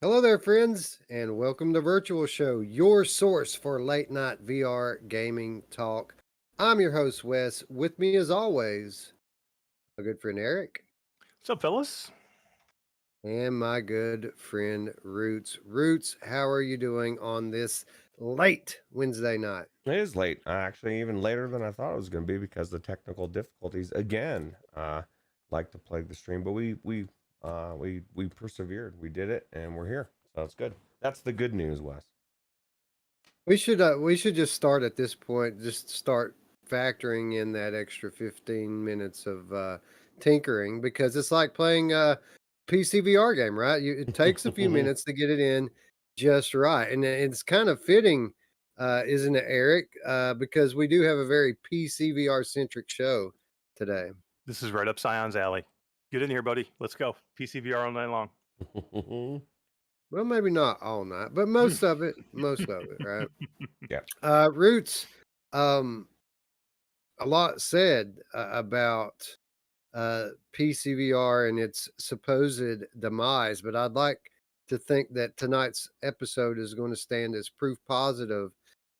Hello there, friends, and welcome to Virtual Show, your source for late night VR gaming talk. I'm your host, Wes. With me, as always, my good friend Eric What's up, fellas? and my good friend Roots. Roots, how are you doing on this late Wednesday night? It is late, actually, even later than I thought it was going to be because of the technical difficulties again. Like to plague the stream, but we persevered. We did it, and we're here, so it's good. That's the good news, Wes. We should just start at this point. Just start factoring in that extra 15 minutes of tinkering because it's like playing a PC VR game, right? It takes a few minutes to get it in just right, and it's kind of fitting, isn't it, Eric? Because we do have a very PC VR centric show today. This is right up Scion's alley. Get in here, buddy. Let's go. PCVR all night long. Well, maybe not all night, but most of it, right? Yeah. Roots. Um, a lot said about PCVR and its supposed demise, but I'd like to think that tonight's episode is going to stand as proof positive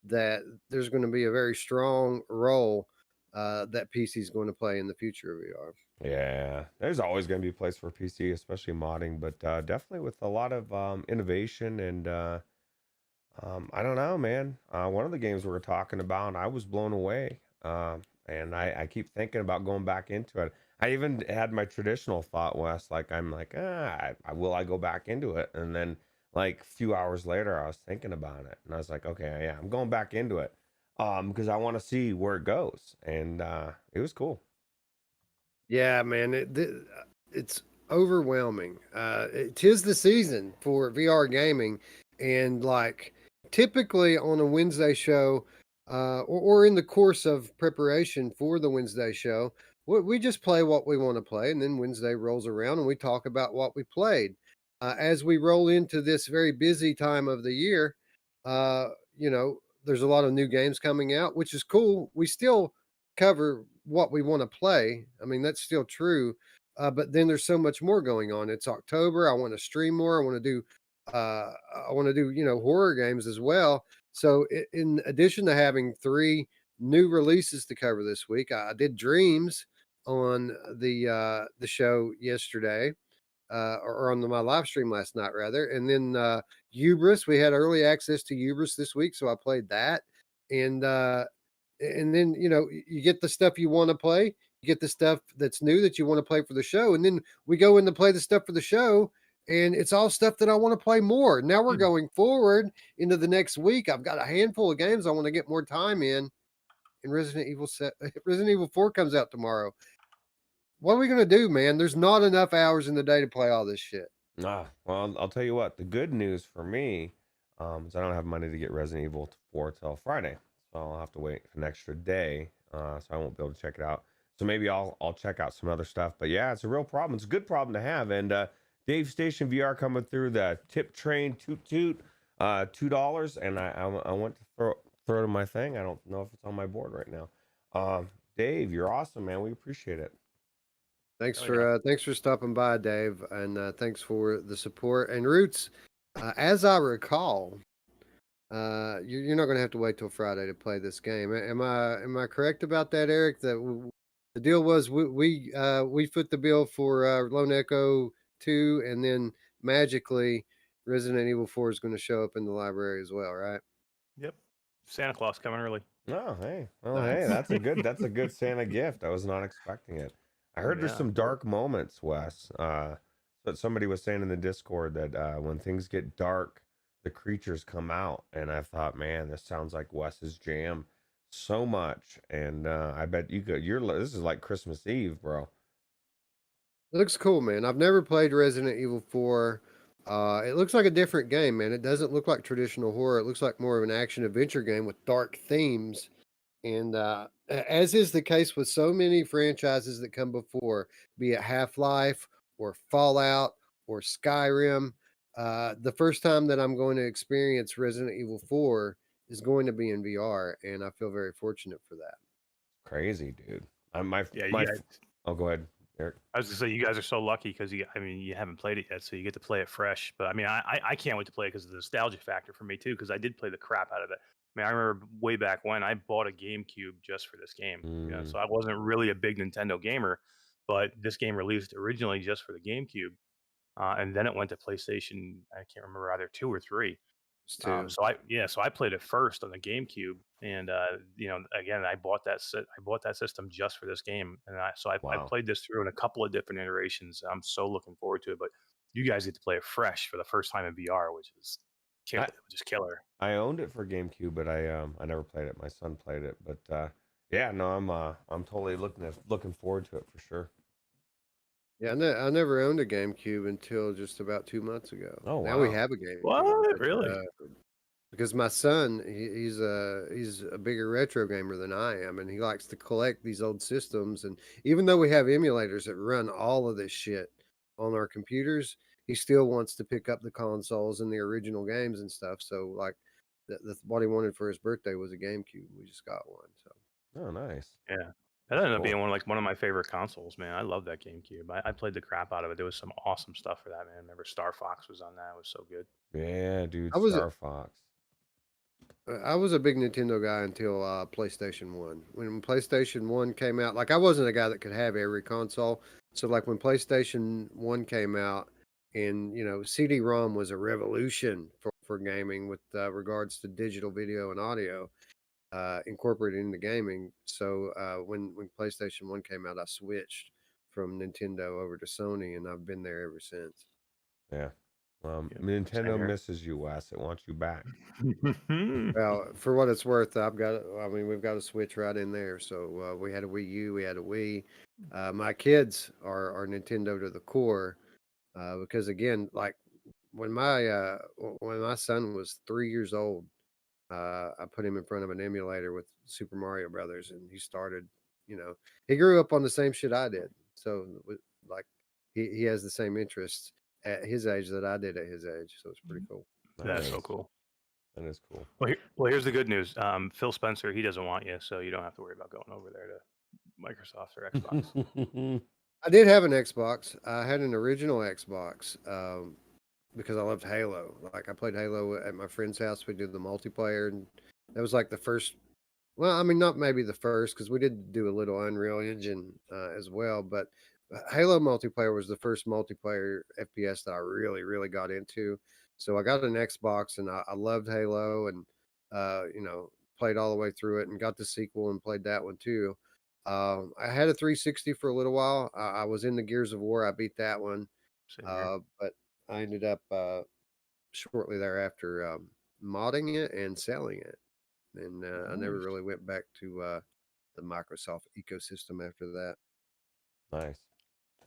that there's going to be a very strong role that PC is going to play in the future of VR. Yeah, there's always going to be a place for PC, especially modding, but definitely with a lot of innovation and I don't know, man. One of the games we were talking about, I was blown away, and I keep thinking about going back into it. I even had my traditional thought, Wes, like I'm like, will I go back into it? And then like a few hours later, I was thinking about it, and I was like, okay, yeah, I'm going back into it, because I want to see where it goes, and it was cool. Yeah, man, it's overwhelming. It is the season for VR gaming, and like typically on a Wednesday show, or in the course of preparation for the Wednesday show, we just play what we want to play, and then Wednesday rolls around and we talk about what we played. As we roll into this very busy time of the year, uh, there's a lot of new games coming out, which is cool. We still cover what we want to play. I mean, that's still true. But then there's so much more going on. It's October. I want to stream more. I want to do, horror games as well. So in addition to having three new releases to cover this week, I did Dreams on the show yesterday, or on my live stream last night rather. And then Hubris, we had early access to Hubris this week, so I played that. And then you get the stuff you want to play, you get the stuff that's new that you want to play for the show, and then we go in to play the stuff for the show, and it's all stuff that I want to play more. Now we're going forward into the next week. I've got a handful of games I want to get more time in, and Resident Evil 4 comes out tomorrow. What are we gonna do, man? There's not enough hours in the day to play all this shit. Well, I'll tell you what. The good news for me, is I don't have money to get Resident Evil 4 till Friday, so I'll have to wait an extra day. So I won't be able to check it out. So maybe I'll check out some other stuff. But yeah, it's a real problem. It's a good problem to have. And Dave Station VR coming through the tip train toot toot, $2. And I went to throw it in my thing. I don't know if it's on my board right now. Dave, you're awesome, man. We appreciate it. Oh yeah. Thanks for stopping by, Dave, and thanks for the support. And Roots, as I recall, you're not going to have to wait till Friday to play this game. Am I correct about that, Eric? The deal was we foot the bill for Lone Echo 2, and then magically Resident Evil 4 is going to show up in the library as well, right? Yep. Santa Claus coming early. Oh, hey. Well, hey, Nice. that's a good Santa gift. I was not expecting it. I Oh heard there's yeah. some dark moments, Wes. But somebody was saying in the Discord that when things get dark, the creatures come out, and I thought, man, this sounds like Wes's jam so much. And I bet you could. This is like Christmas Eve, bro. It looks cool, man. I've never played Resident Evil 4. It looks like a different game, man. It doesn't look like traditional horror. It looks like more of an action adventure game with dark themes. And as is the case with so many franchises that come before, be it Half Life or Fallout or Skyrim, the first time that I'm going to experience Resident Evil 4 is going to be in VR. And I feel very fortunate for that. Crazy, dude. My Yeah. You my. guys. Oh, go ahead. Eric. I was gonna say you guys are so lucky because I mean, you haven't played it yet, so you get to play it fresh. But I mean, I can't wait to play it because of the nostalgia factor for me too. Because I did play the crap out of it. I mean, I remember way back when I bought a GameCube just for this game. Mm, So I wasn't really a big Nintendo gamer, but this game released originally just for the GameCube, and then it went to PlayStation. I can't remember either 2 or 3. It's two. So I played it first on the GameCube, and again, I bought that system just for this game, and I wow. played this through in a couple of different iterations. I'm so looking forward to it. But you guys get to play it fresh for the first time in VR, which is I just killer. I owned it for GameCube, but I never played it. My son played it, but yeah, no, I'm totally looking forward to it for sure. Yeah, I never owned a GameCube until just about 2 months ago. Oh Now we wow. have a GameCube, What? but Really? because my son, he's a bigger retro gamer than I am, and he likes to collect these old systems. And even though we have emulators that run all of this shit on our computers, he still wants to pick up the consoles and the original games and stuff. So like, what he wanted for his birthday was a GameCube. We just got one. So Oh nice. Yeah. That That's ended up cool. being one of my favorite consoles, man. I love that GameCube. I played the crap out of it. There was some awesome stuff for that, man. Remember Star Fox was on that. It was so good. Yeah, dude, I was Star Fox. I was a big Nintendo guy until PlayStation 1. When PlayStation 1 came out, like I wasn't a guy that could have every console. So like when PlayStation 1 came out and CD-ROM was a revolution for gaming with regards to digital video and audio incorporated into gaming. So when PlayStation 1 came out, I switched from Nintendo over to Sony and I've been there ever since. Yeah. Yep. Same Nintendo here. misses you, Wes. It wants you back. Well, for what it's worth, we've got a Switch right in there. So we had a Wii U, we had a Wii. My kids are Nintendo to the core because again, like when my son was 3 years old, I put him in front of an emulator with Super Mario Brothers, and he started. He grew up on the same shit I did. So like he has the same interests at his age that I did at his age. So it's pretty cool. That's so Nice. cool. That is cool. Here's the good news. Phil Spencer, he doesn't want you, so you don't have to worry about going over there to Microsoft or Xbox. I did have an Xbox. I had an original Xbox because I loved Halo. Like I played Halo at my friend's house. We did the multiplayer, and that was like the first. Well, I mean, not maybe the first because we did do a little Unreal Engine as well, but Halo multiplayer was the first multiplayer FPS that I really, really got into. So I got an Xbox, and I loved Halo, and played all the way through it, and got the sequel and played that one too. I had a 360 for a little while. I was in the Gears of War. I beat that one, Same here. but I ended up shortly thereafter modding it and selling it, and I never Nice. really went back to the Microsoft ecosystem after that. Nice.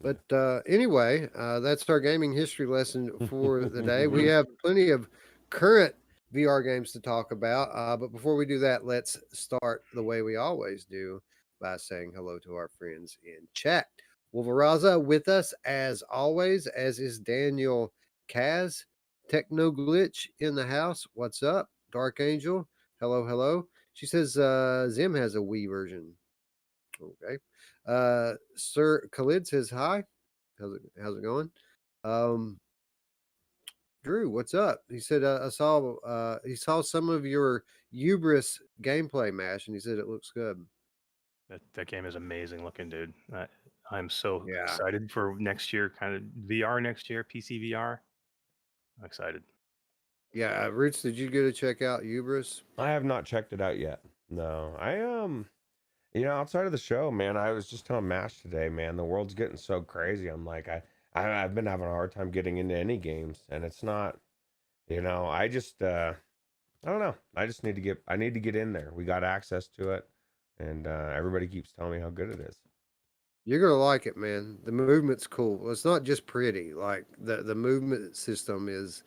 But anyway, that's our gaming history lesson for the day. We have plenty of current VR games to talk about. But before we do that, let's start the way we always do by saying hello to our friends in chat. Wolveraza with us as always, as is Daniel Kaz. Techno Glitch in the house. What's up? Dark Angel. Hello, hello. She says Zim has a Wii version. Okay. Sir Khalid says hi. How's it going? Um, Drew, what's up? He said I saw he saw some of your Hubris gameplay mash, and he said it looks good. That game is amazing looking, dude. I'm so Yeah, excited for next year, kind of VR next year, PC VR. I'm excited. yeah. Roots, did you get to check out Hubris? I have not checked it out yet. No, outside of the show, man, I was just telling Mash today, man, the world's getting so crazy. I'm like, I've been having a hard time getting into any games, and it's not, I just, I don't know. I need to get in there. We got access to it, and everybody keeps telling me how good it is. You're gonna like it, man. The movement's cool. Well, it's not just pretty. Like the movement system is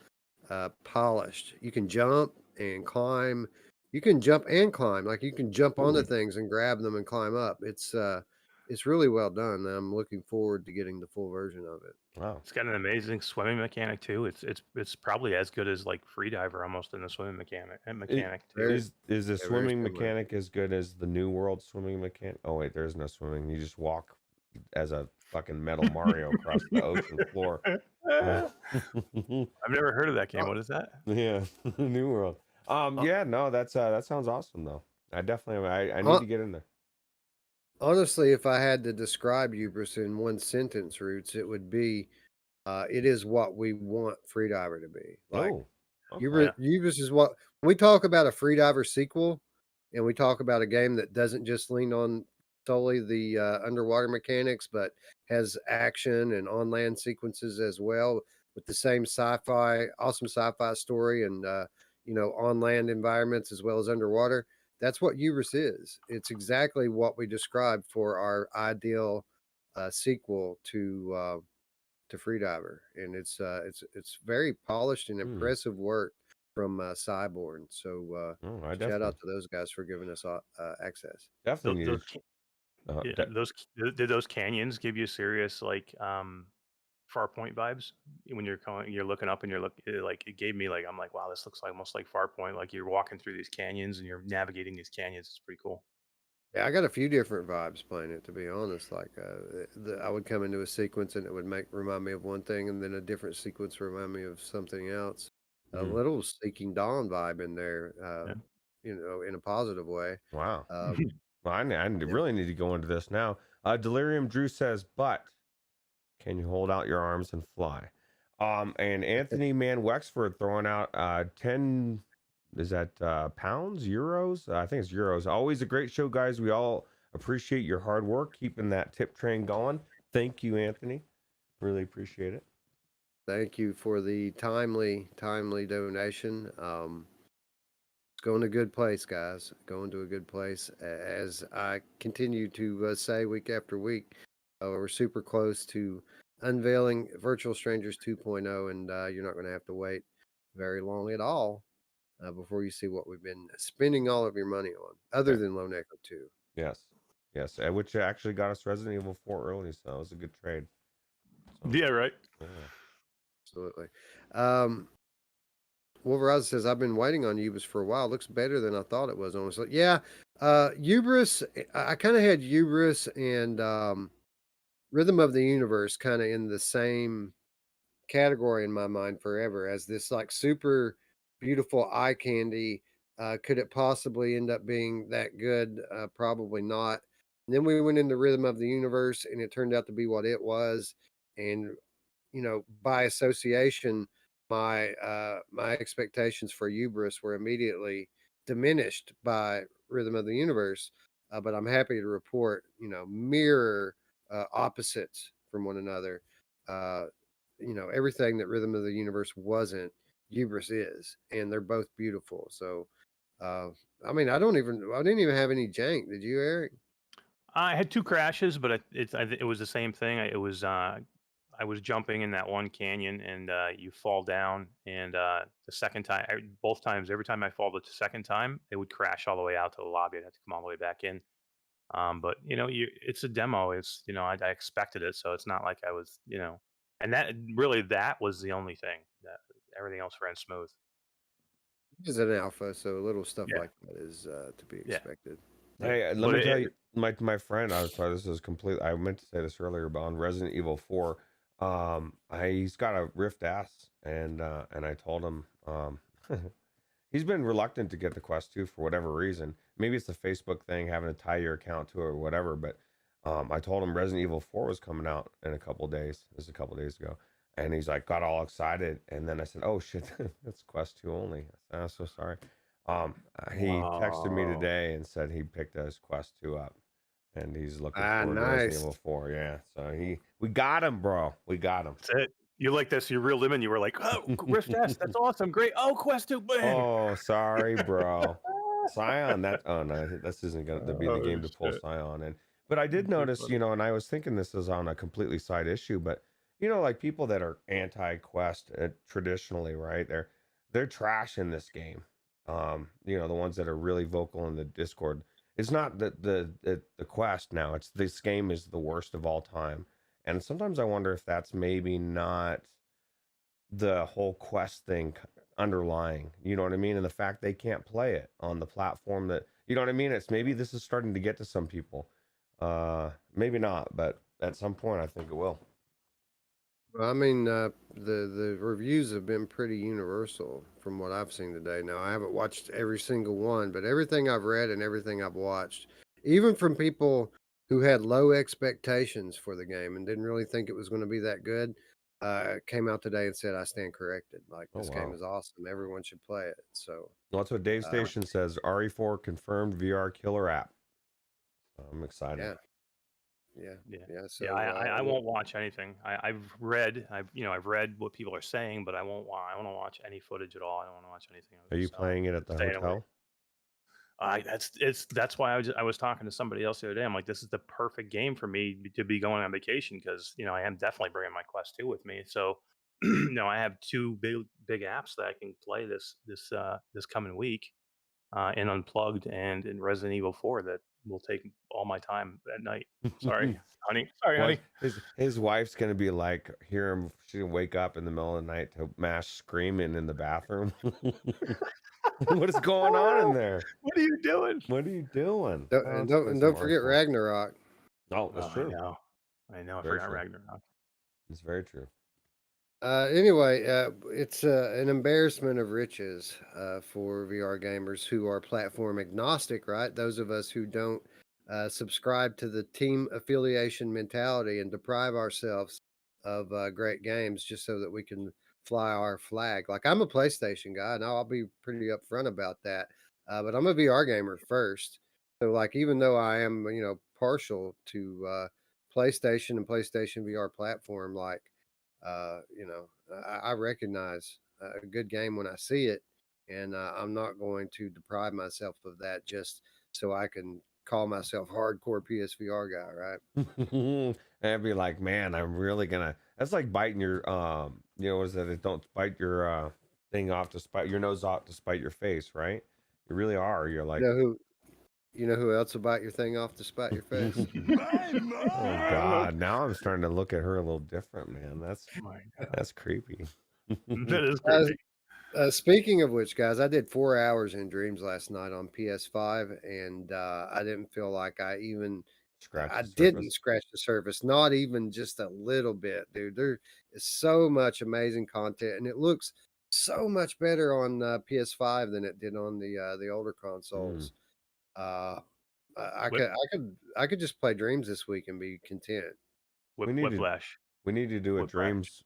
polished. You can jump and climb. You can jump and climb. Like you can jump onto things and grab them and climb up. It's really well done. I'm looking forward to getting the full version of it. Wow. It's got an amazing swimming mechanic too. It's probably as good as like Freediver almost in the swimming mechanic too. Very, Is the yeah, very swimming similar. mechanic as good as the New World swimming mechanic? Oh wait, there is no swimming. You just walk as a fucking Metal Mario across the ocean floor. I've never heard of that game. Uh, What is that? Yeah, New World. uh, Yeah, no, that sounds awesome though. I definitely, I need hon- to get in there. Honestly, if I had to describe Hubris in one sentence, Roots, it would be, it is what we want Freediver to be. Like, Oh, okay. Hubris, Yeah. Hubris is what when we talk about a Freediver sequel, and we talk about a game that doesn't just lean on solely the underwater mechanics, but has action and on land sequences as well, with the same awesome sci-fi story, and on land environments as well as underwater. That's what Hubris is. It's exactly what we described for our ideal sequel to Freediver, and it's very polished and Hmm. impressive work from Cyborg. So Oh, I shout out definitely to those guys for giving us access. definitely need Those, to. Uh, yeah, de- did those canyons give you serious like Farpoint vibes when you're looking up and like it gave me like I'm like wow, this looks like almost like Farpoint, like you're walking through these canyons and you're navigating these canyons. It's pretty cool. Yeah, I got a few different vibes playing it, to be honest. Like I would come into a sequence and it would remind me of one thing, and then a different sequence remind me of something else. A mm, little Seeking Dawn vibe in there, Yeah. in a positive way. wow. Um, Well, I yeah, really need to go into this now. Delirium Drew says, but can you hold out your arms and fly? And Anthony Man Wexford throwing out 10, is that pounds, euros? I think it's euros. Always a great show, guys. We all appreciate your hard work keeping that tip train going. Thank you, Anthony. Really appreciate it. thank you for the timely donation. It's going to a good place, guys. Going to a good place. As I continue to say week after week, we're super close to unveiling Virtual Strangers 2.0, and you're not going to have to wait very long at all before you see what we've been spending all of your money on, other Yeah. than Lone Echo 2. Yes. Yes. Which actually got us Resident Evil 4 early, so it was a good trade. So, Yeah, right. yeah. Absolutely. Um, Wolveraz says, I've been waiting on Ubis for a while. Looks better than I thought it was, honestly. Yeah, Ubris, I kind of had Ubris and Rhythm of the Universe kind of in the same category in my mind forever as this like super beautiful eye candy. Could it possibly end up being that good? Probably not. And then we went into Rhythm of the Universe and it turned out to be what it was. And by association, my expectations for Ubris were immediately diminished by Rhythm of the Universe. But I'm happy to report, mirror opposites from one another. Uh, everything that Rhythm of the Universe wasn't, Ubris is, and they're both beautiful. So, uh, I mean, I didn't even have any jank. Did you, Eric? I had two crashes, but it was the same thing. It was I was jumping in that one canyon, and you fall down, and the second time, both times, every time I fall the second time, it would crash all the way out to the lobby. I'd have to come all the way back in. But it's a demo. It's I expected it, so it's not like I was and that was the only thing. That everything else ran smooth. It is an alpha, so little stuff Yeah, like that is to be yeah, expected. yeah. Hey, let But me tell you, my friend. I was sorry, this is complete. I meant to say this earlier, but on Resident Evil 4, he's got a Rift S, and I told him, he's been reluctant to get the Quest 2 for whatever reason. Maybe it's the Facebook thing, having to tie your account to it or whatever. But I told him Resident Evil 4 was coming out in a couple days. This is a couple days ago, and he's like, got all excited. And then I said, "Oh shit, that's Quest 2 only." I said, "I'm so sorry." He texted me wow, today and said he picked his Quest 2 up, and he's looking Ah, forward to Resident nice. Evil 4. Yeah, so we got him, bro. We got him. that's it. You like this? You reeled him in. You were like, "Oh, Rift S, that's awesome, great. Oh, Quest 2, bang!" Oh, sorry, bro. Scion, that oh no, this isn't going to be the Oh game to pull shit, Scion in. But I did too notice, funny. and I was thinking this is on a completely side issue, but like people that are anti-Quest traditionally, right? They're trashing this game. The ones that are really vocal in the Discord. It's not the Quest now. It's this game is the worst of all time. And sometimes I wonder if that's maybe not the whole Quest thing underlying, you know what I mean? And the fact they can't play it on the platform that, you know what I mean? It's maybe this is starting to get to some people. Maybe not, but at some point, I think it will. Well, I mean, the reviews have been pretty universal from what I've seen today. Now, I haven't watched every single one, but everything I've read and everything I've watched, even from people who had low expectations for the game and didn't really think it was going to be that good, came out today and said, "I stand corrected. Like Oh this game wow. is awesome. Everyone should play it." So, Well, that's what Dave uh, Station says. RE4 confirmed VR killer app. I'm excited. yeah, yeah, Yeah. yeah. Yeah, So, I won't watch anything. I've read what people are saying, but I want to watch any footage at all. I don't want to watch anything. Are you So playing it at the staying away. hotel? That's why I was talking to somebody else the other day. I'm like, this is the perfect game for me to be going on vacation because I am definitely bringing my Quest 2 with me. So I have two big apps that I can play this coming week in Unplugged and in Resident Evil 4 that will take all my time at night. Sorry, honey. Sorry, Well, honey. his wife's gonna be like, hear him. She's gonna wake up in the middle of the night to Mash screaming in the bathroom. What is going on in there? What are you doing? What are you doing? don't, Oh, and let's play don't some don't forget R4. Ragnarok. Oh, that's Oh, I true. know. I know. I Very forgot true. Ragnarok. It's very true. Anyway, it's an embarrassment of riches for VR gamers who are platform agnostic, right? Those of us who don't subscribe to the team affiliation mentality and deprive ourselves of great games just so that we can fly our flag. Like I'm a PlayStation guy, and I'll be pretty upfront about that. But I'm a VR gamer first. So, like, even though I am, partial to PlayStation and PlayStation VR platform, like I recognize a good game when I see it, and I'm not going to deprive myself of that just so I can call myself hardcore PSVR guy, right? And I'd be like, man, I'm really gonna. That's like biting your what is that? It don't bite your thing off to spite your nose off to spite your face, right? You really are. You're You like, know who? You know who else will bite your thing off to spite your face? oh God, now I'm starting to look at her a little different, man. My God, That's creepy. that is Uh, creepy. Speaking of which, guys, I did 4 hours in Dreams last night on PS5, and I didn't feel like Scratch I the didn't surface. scratch the surface, not even just a little bit, dude. There is so much amazing content, and it looks so much better on PS5 than it did on the older Mm. consoles. Uh, I Whip, could, I could, I could just play Dreams this week and be content. We need to whiplash, we need to do a whiplash.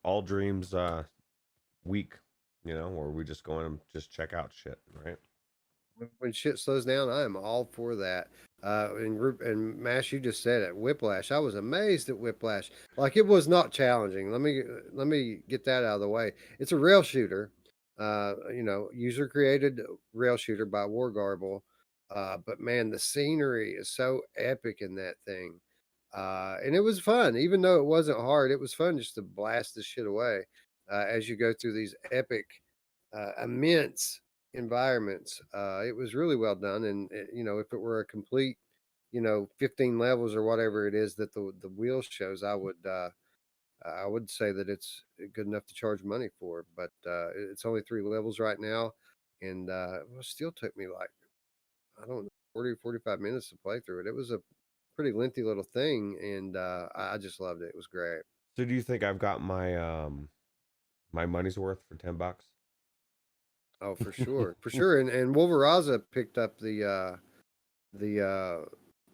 all dreams week, where we just go in and just check out shit, right? When shit slows down, I am all for that. And Mash, you just said it. Whiplash. I was amazed at Whiplash. Like it was not challenging. Let me get that out of the way. It's a rail shooter. User created rail shooter by War Garble. But man, the scenery is so epic in that thing. And it was fun, even though it wasn't hard. It was fun just to blast this shit away as you go through these epic, immense environments. It was really well done, and if it were a complete, 15 levels or whatever it is that the wheel shows, I would say that it's good enough to charge money for. But it's only 3 levels right now, and it still took me like I don't know 40 or 45 minutes to play through it. It was a pretty lengthy little thing, and I just loved it. It was great. So do you think I've got my money's worth for $10? Oh, for sure, for sure. And Wolveraza picked up the uh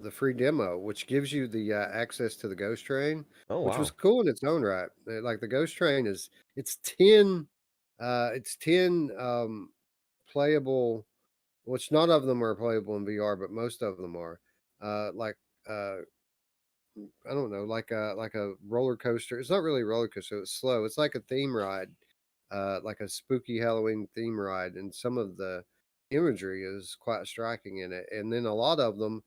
the free demo, which gives you the access to the ghost train, Oh which was wow. cool in its own right. Like the ghost train is it's 10 playable, which none of them are playable in VR, but most of them are. Like uh I don't know, like a roller coaster. It's not really a roller coaster, it's slow. It's like a theme ride, like a spooky Halloween theme ride, and some of the imagery is quite striking in it. And then a lot of them,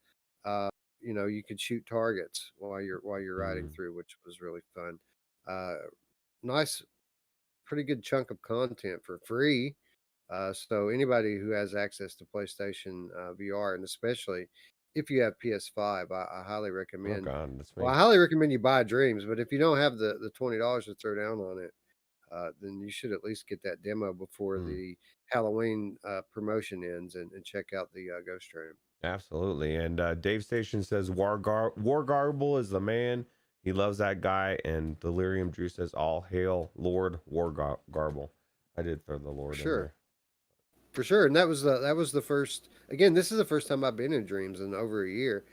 you could shoot targets while you're riding Mm. through, which was really fun. Uh, Nice, pretty good chunk of content for free. So anybody who has access to PlayStation VR, and especially if you have PS5, I highly Oh recommend. God, that's Well, me. I highly recommend you buy Dreams, but if you don't have the $20 to throw down on it, then you should at least get that demo before Mm, the Halloween promotion ends and check out the Ghost Train. absolutely. And Dave Station says Wargarble is the man. He loves that guy. And Delirium Drew says, "All hail Lord Wargarble." I did throw the For Lord in sure. there. For sure, and that was the first. Again, this is the first time I've been in Dreams in over a year.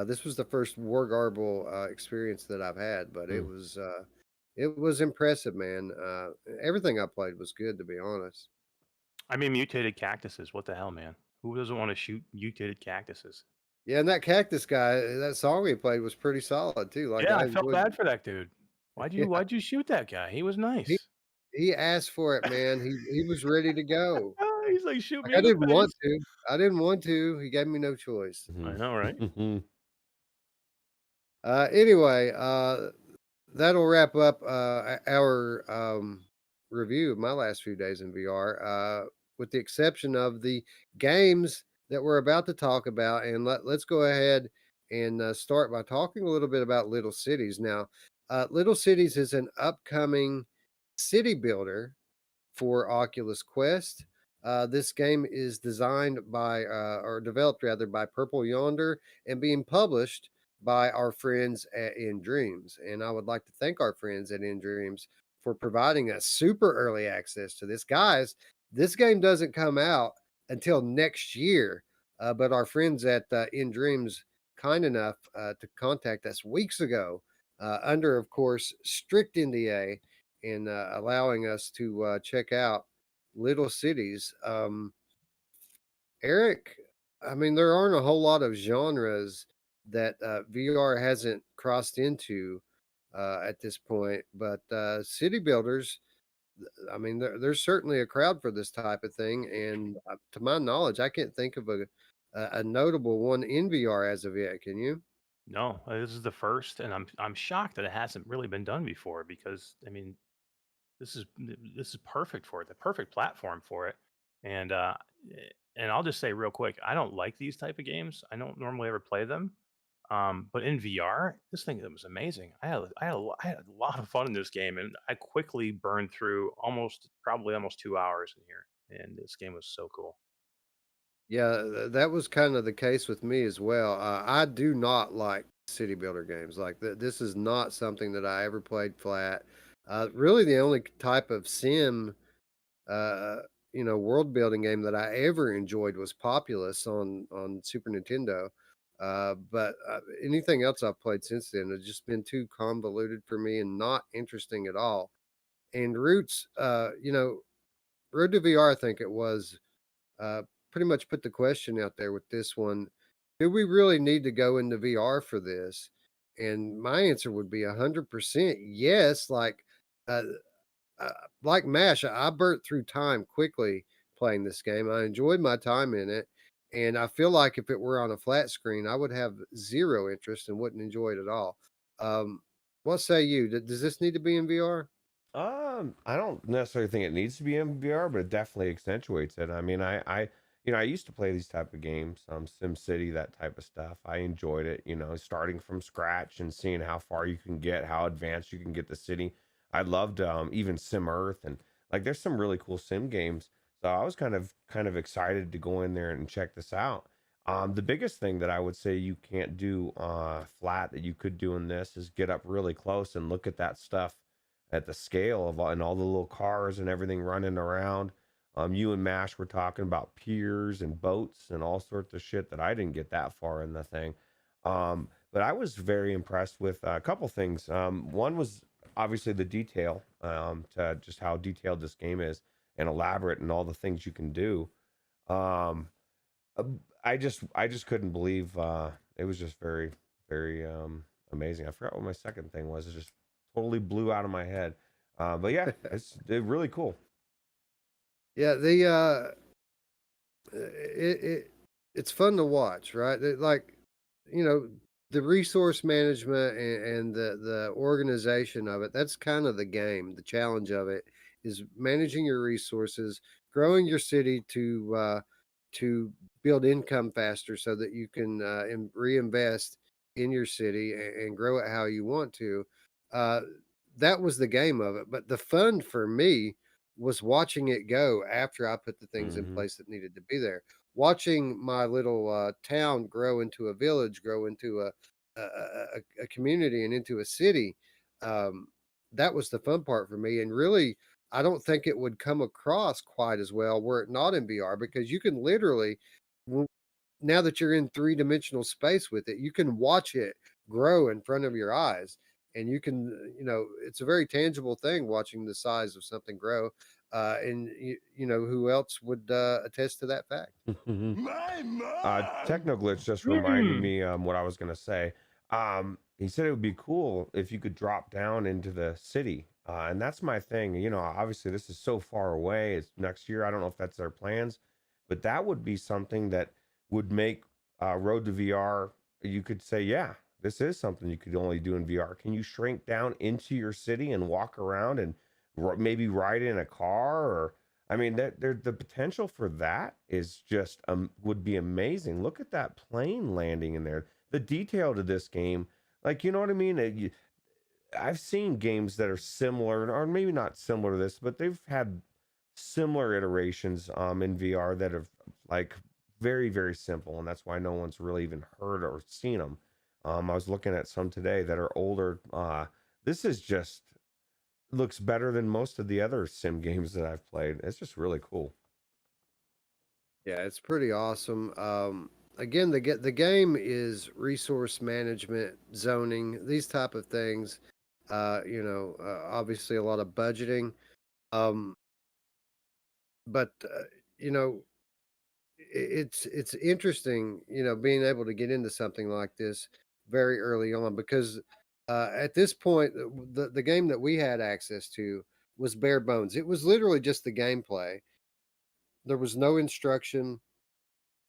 This was the first War Garble experience that I've had, but Hmm. it was impressive, man. Everything I played was good, to be honest. I mean, mutated cactuses. What the hell, man? Who doesn't want to shoot mutated cactuses? Yeah, and that cactus guy, that song he played was pretty solid too. Like Yeah, I I felt enjoyed. bad for that dude. Why'd you Yeah, why'd you shoot that guy? He was he nice. he asked for it, man. He was ready to go. Ah, he's like, shoot Like me I in the didn't want face. to. I didn't want to. He gave me no choice. I know, right? Anyway, that'll wrap up our review of my last few days in VR, with the exception of the games that we're about to talk about. And let's go ahead and start by talking a little bit about Little Cities. Now, Little Cities is an upcoming city builder for Oculus Quest. This game is designed by, or developed rather, by Purple Yonder and being published by our friends at In Dreams. And I would like to thank our friends at In Dreams for providing us super early access to this. Guys, this game doesn't come out until next year, but our friends at In Dreams kind enough to contact us weeks ago, under, of course, strict NDA, in allowing us to check out Little Cities. Eric, I mean, there aren't a whole lot of genres that VR hasn't crossed into at this point, but city builders, I mean, there's certainly a crowd for this type of thing. And to my knowledge, I can't think of a notable one in VR as of yet. Can you? No, this is the first, and I'm shocked that it hasn't really been done before because I mean, this is perfect for it, the perfect platform for it. And and I'll just say real quick, I don't like these type of games. I don't normally ever play them. But in VR, this thing was amazing. I had a lot of fun in this game, and I quickly burned through probably almost 2 hours in here. And this game was so cool. Yeah, that was kind of the case with me as well. I do not like city builder games. Like this is not something that I ever played flat. Really, the only type of sim, uh, world building game that I ever enjoyed was Populous on Super Nintendo. But anything else I've played since then has just been too convoluted for me and not interesting at all. And Roots, Road to VR, I think it was, uh, pretty much put the question out there with this one. Do we really need to go into VR for this? And my answer would be 100% yes. Uh, uh, like MASH, I burnt through time quickly playing this game. I enjoyed my time in it. And I feel like if it were on a flat screen, I would have zero interest and wouldn't enjoy it at all. Um, what say you? Does this need to be in VR? I don't necessarily think it needs to be MVR, but it definitely accentuates it. I mean, I used to play these type of games, Sim City, that type of stuff. I enjoyed it, starting from scratch and seeing how far you can get, how advanced you can get the city. I loved even Sim Earth, and like there's some really cool sim games. So I was kind of excited to go in there and check this out. The biggest thing that I would say you can't do flat that you could do in this is get up really close and look at that stuff at the scale of and all the little cars and everything running around. You and Mash were talking about piers and boats and all sorts of shit that I didn't get that far in the thing. But I was very impressed with a couple things. One was obviously the detail, to just how detailed this game is and elaborate and all the things you can do. Um, uh, I just couldn't believe it was just very amazing. I forgot what my second thing was. It just totally blew out of my head. But yeah, it's really cool. Yeah, it's fun to watch, right? Like, you know, the resource management and the organization of it. That's kind of the game. The challenge of it is managing your resources, growing your city to build income faster, so that you can reinvest in your city and grow it how you want to. Uh, that was the game of it. But the fun for me was watching it go after I put the things in Mm-hmm. place that needed to be there. Watching my little town grow into a village, grow into a community, and into a city. Um, that was the fun part for me. And really, I don't think it would come across quite as well were it not in VR, because you can literally, now that you're in three-dimensional space with it, you can watch it grow in front of your eyes. And you can, it's a very tangible thing watching the size of something grow. And who else would attest to that fact? My mom! Technoglitch just reminded Mm. me what I was gonna say. He said it would be cool if you could drop down into the city, and that's my thing. You know, obviously this is so far away. It's next year. I don't know if that's their plans, but that would be something that would make Road to VR. You could say, yeah, this is something you could only do in VR. Can you shrink down into your city and walk around and maybe ride in a car or I mean, that there the potential for that is just would be amazing. Look at that plane landing in there. The detail to this game, like you know what I mean. I've seen games that are similar, or maybe not similar to this, but they've had similar iterations in VR that have like very very simple, and that's why no one's really even heard or seen them. I was looking at some today that are older. This is just looks better than most of the other sim games that I've played. It's just really cool. Yeah, it's pretty awesome. Again, the game is resource management, zoning, these type of things. Obviously a lot of budgeting. Um, but you know, it's interesting, being able to get into something like this very early on, because at this point, the game that we had access to was bare bones. It was literally just the gameplay. There was no instruction,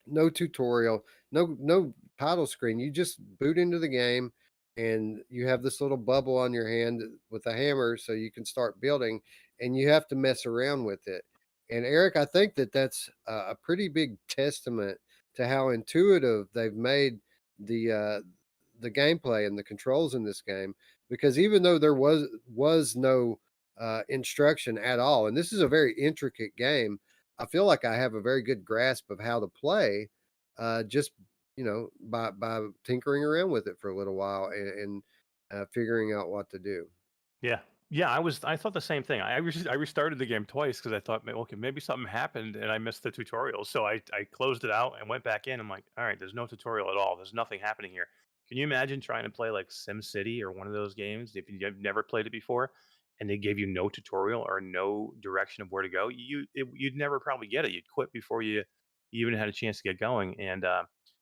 no tutorial, no title screen. You just boot into the game, and you have this little bubble on your hand with a hammer, so you can start building, and you have to mess around with it. And Eric, I think that that's a pretty big testament to how intuitive they've made the uh, the gameplay and the controls in this game. Because even though there was no instruction at all, and this is a very intricate game, I feel like I have a very good grasp of how to play, just by tinkering around with it for a little while, and figuring out what to do. Yeah. Yeah, I thought the same thing. I restarted the game twice because I thought, okay, maybe something happened and I missed the tutorial. So I closed it out and went back in. I'm like, all right, there's no tutorial at all. There's nothing happening here. Can you imagine trying to play like Sim City or one of those games if you've never played it before, and they gave you no tutorial or no direction of where to go? You'd never probably get it. You'd quit before you even had a chance to get going. And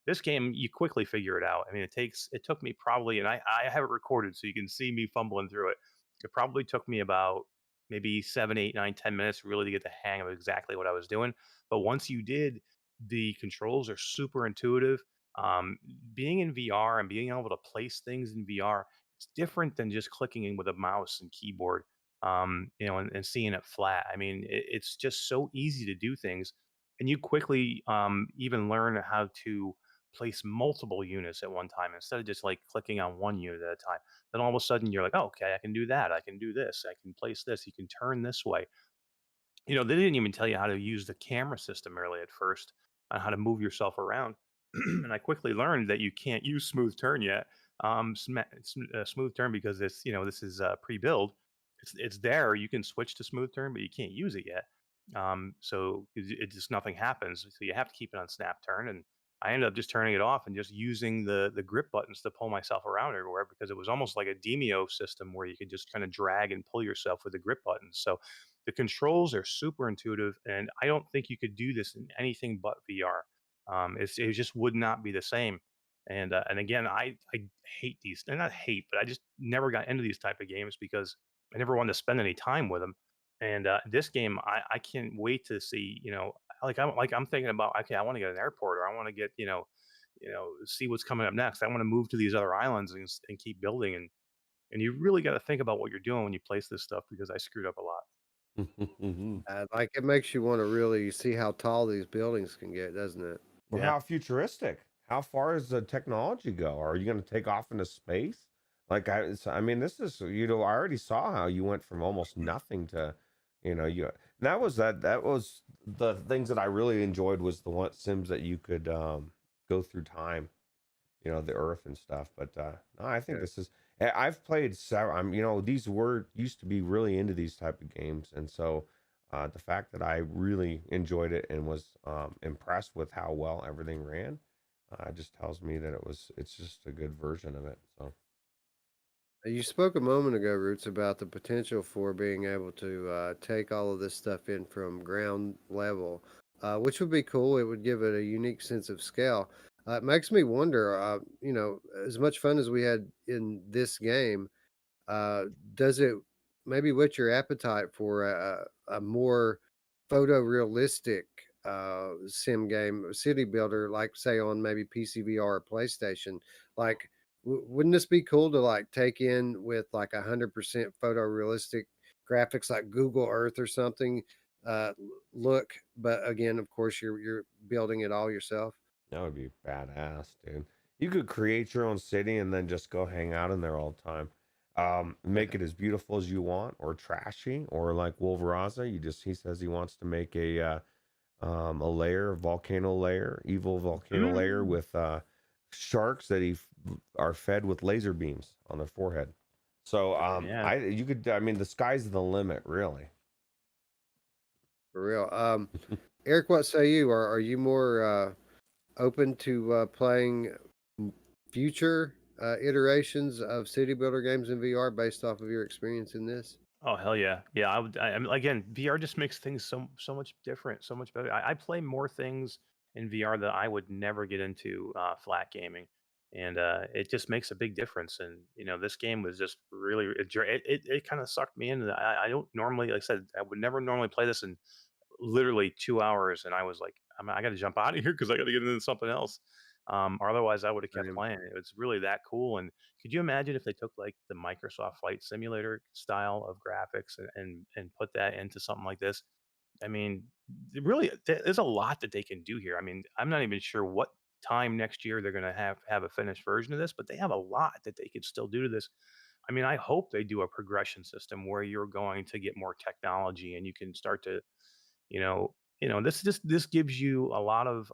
this game, you quickly figure it out. I mean, it took me probably, and I have it recorded so you can see me fumbling through it. It probably took me about maybe 7, 8, 9, 10 minutes really to get the hang of exactly what I was doing. But once you did, the controls are super intuitive. Um, Being in VR and being able to place things in VR, it's different than just clicking in with a mouse and keyboard, and seeing it flat. I mean, it's just so easy to do things. And you quickly even learn how to place multiple units at one time instead of just like clicking on one unit at a time. Then all of a sudden you're like, oh, okay, I can do that. I can do this. I can place this. You can turn this way. They didn't even tell you how to use the camera system really at first on how to move yourself around. And I quickly learned that you can't use smooth turn yet. Smooth turn because this is pre-build. It's there. You can switch to smooth turn, but you can't use it yet. So it just nothing happens. So you have to keep it on snap turn. And I ended up just turning it off and just using the grip buttons to pull myself around everywhere because it was almost like a Demio system where you could just kind of drag and pull yourself with the grip buttons. So the controls are super intuitive, and I don't think you could do this in anything but VR. It just would not be the same. And again, I hate these, and not hate, but I just never got into these type of games because I never wanted to spend any time with them. And this game, I can't wait to see. I'm thinking about, okay, I want to get an airport, or I want to get see what's coming up next. I want to move to these other islands and keep building. And you really got to think about what you're doing when you place this stuff because I screwed up a lot. Like, it makes you want to really see how tall these buildings can get, doesn't it? Well, Yeah. how futuristic? How far does the technology go? Are you going to take off into space? Like I mean, this is I already saw how you went from almost nothing to, you. And that was the things that I really enjoyed was the one Sims that you could go through time, the Earth and stuff. But no, I think Yeah. this is. I've played several. These were used to be really into these type of games, and so the fact that I really enjoyed it and was impressed with how well everything ran, just tells me that it's just a good version of it. So. You spoke a moment ago, Roots, about the potential for being able to take all of this stuff in from ground level, which would be cool. It would give it a unique sense of scale. It makes me wonder, as much fun as we had in this game, uh, does it maybe whet your appetite for a more photorealistic sim game, city builder, like say on maybe PC VR or PlayStation? Like, wouldn't this be cool to like take in with like 100% photorealistic graphics, like Google Earth or something? Look, but again, of course, you're building it all yourself. That would be badass, dude. You could create your own city and then just go hang out in there all the time. Make it as beautiful as you want, or trashy, or like Wolveraza. He says he wants to make a layer, a volcano layer, evil volcano layer Mm. with sharks that are fed with laser beams on their forehead. So Yeah. I mean, the sky's the limit, really. For real. Eric, what say you? Are you more open to playing future iterations of city builder games in VR based off of your experience in this? Oh hell yeah, yeah. I would. I mean, again, VR just makes things so much different, so much better. I play more things in VR that I would never get into flat gaming, and it just makes a big difference. And this game was just really it kind of sucked me in. I don't normally, like I said, I would never normally play this in literally 2 hours, and I was like, I got to jump out of here because I got to get into something else. Or otherwise, I would have kept Um, playing. It was really that cool. And could you imagine if they took like the Microsoft Flight Simulator style of graphics and put that into something like this? I mean, really, there's a lot that they can do here. I mean, I'm not even sure what time next year they're going to have a finished version of this, but they have a lot that they could still do to this. I mean, I hope they do a progression system where you're going to get more technology and you can start to, this gives you a lot of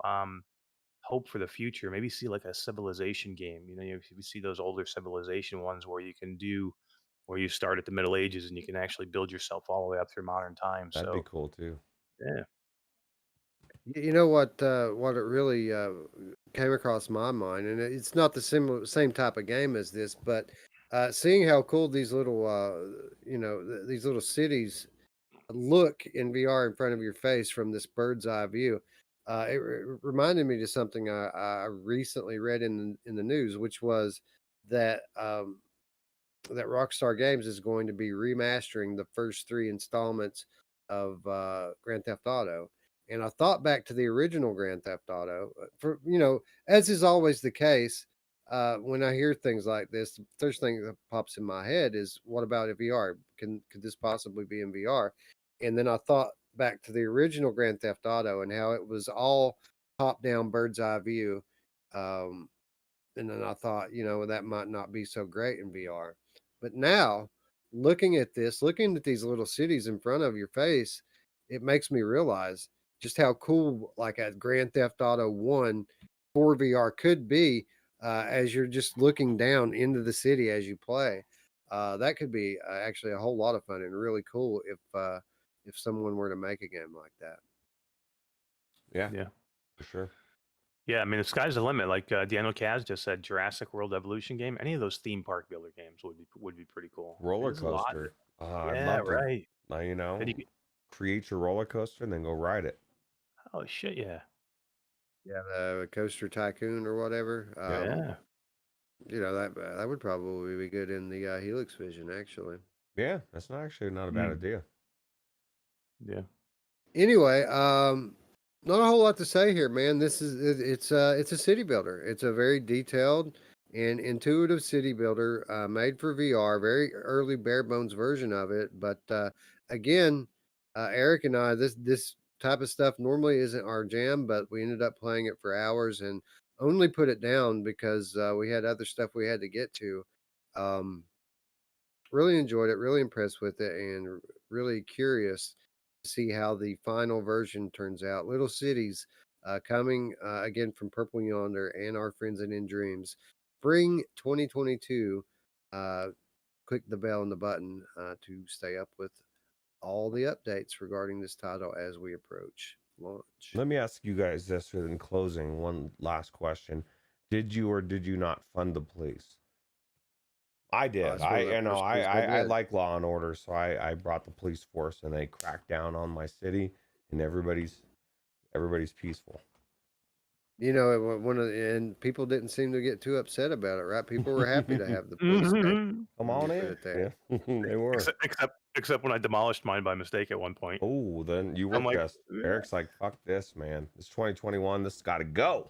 hope for the future. Maybe see like a civilization game. If you see those older civilization ones where you start at the Middle Ages and you can actually build yourself all the way up through modern times. That'd be So cool too. yeah, you know what it really came across my mind, and it's not the same type of game as this, but seeing how cool these little these little cities look in VR in front of your face from this bird's eye view. It reminded me to something I recently read in the news, which was that that Rockstar Games is going to be remastering the first three installments of Grand Theft Auto. And I thought back to the original Grand Theft Auto. For as is always the case, when I hear things like this, the first thing that pops in my head is, "What about a VR? Could this possibly be in VR?" And then I thought back to the original Grand Theft Auto and how it was all top down bird's eye view. Um, and then I thought, that might not be so great in VR. But now, looking at these little cities in front of your face, it makes me realize just how cool like a Grand Theft Auto 1 for VR could be, as you're just looking down into the city as you play. That could be actually a whole lot of fun and really cool if someone were to make a game like that. Yeah, yeah, for sure. yeah. I mean, the sky's the limit. Like Daniel Kaz just said, Jurassic World Evolution game. Any of those theme park builder games would be pretty cool. I mean, Roller there's a lot. coaster. I'd Yeah, love to, right. uh, you Then you know, could, create your roller coaster and then go ride it. oh shit, yeah, Yeah, the Coaster Tycoon or whatever. Yep. yeah. That would probably be good in the Helix Vision, actually. Yeah, that's not a bad Mm, idea. yeah. Anyway, not a whole lot to say here, man. It's a city builder. It's a very detailed and intuitive city builder made for VR. Very early bare bones version of it, but again, Eric and I, this type of stuff normally isn't our jam, but we ended up playing it for hours and only put it down because we had other stuff we had to get to. Really enjoyed it, really impressed with it, and really curious to see how the final version turns out. Little Cities, coming again from Purple Yonder and our friends at In Dreams, spring 2022. Uh, Click the bell and the button to stay up with all the updates regarding this title as we approach launch. Let me ask you guys this in closing. One last question: did you or did you not fund the police? I did. That's one of the first things I I did. like law and order, so I brought the police force and they cracked down on my city, and everybody's peaceful. You know, and people didn't seem to get too upset about it, right? People were happy to have the police state. Mhm. Come Let me on put in. it there. Yeah, they were. Except when I demolished mine by mistake at one point. Oh, then you were I'm like, pissed. Eric's like, fuck this, man. It's 2021. This has got to go.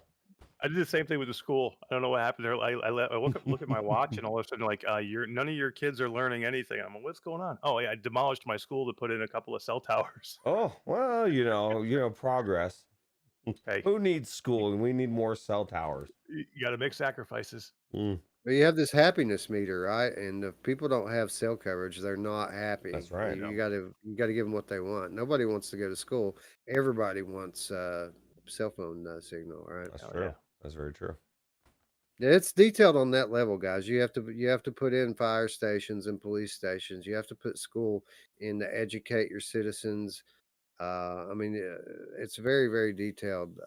I did the same thing with the school. I don't know what happened there. I look at my watch, and all of a sudden, like, none of your kids are learning anything. I'm like, what's going on? Oh, yeah, I demolished my school to put in a couple of cell towers. Oh, well, progress. Hey, Who needs you, school? And we need more cell towers. you got to make sacrifices. Mm, But you have this happiness meter, right? And if people don't have cell coverage, they're not happy. that's right. You got to give them what they want. Nobody wants to go to school. Everybody wants cell phone signal, right? That's Oh true. yeah. That's very true. Yeah, it's detailed on that level, guys. You have to put in fire stations and police stations. You have to put school in to educate your citizens. I mean, it's very, very detailed,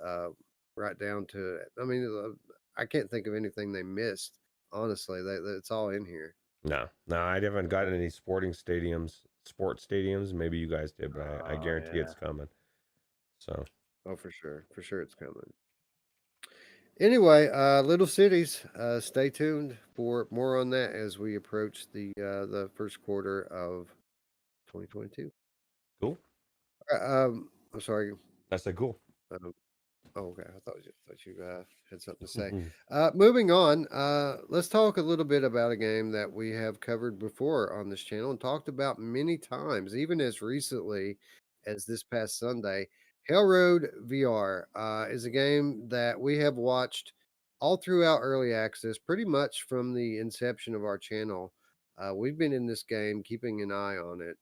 right down to. I mean, I can't think of anything they missed. Honestly, it's all in here. No, I haven't gotten any sports stadiums. Maybe you guys did, but I Oh guarantee yeah. it's coming. So Oh, for sure, it's coming. Anyway, Little Cities. Stay tuned for more on that as we approach the first quarter of 2022. cool. I'm sorry. I said cool. Um, Oh, okay. I thought you had something to say. Moving on, let's talk a little bit about a game that we have covered before on this channel and talked about many times, even as recently as this past Sunday. Hellroad VR is a game that we have watched all throughout early access, pretty much from the inception of our channel. We've been in this game, keeping an eye on it,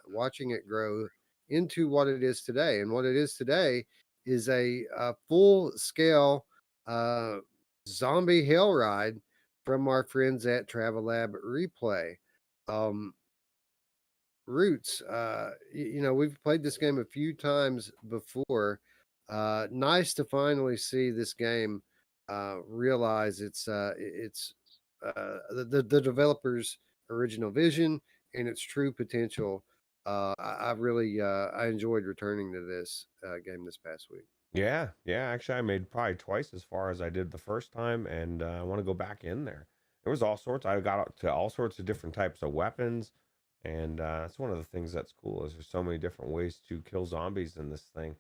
watching it grow into what it is today. And what it is today is a full scale uh, zombie hell ride from our friends at Travel Lab Replay. Um, Roots, we've played this game a few times before. Nice to finally see this game realize it's the developer's original vision and its true potential. I really I enjoyed returning to this game this past week. Yeah, actually, I made probably twice as far as I did the first time, and I want to go back in there. There was all sorts. I got up to all sorts of different types of weapons, and that's one of the things that's cool is there's so many different ways to kill zombies in this thing.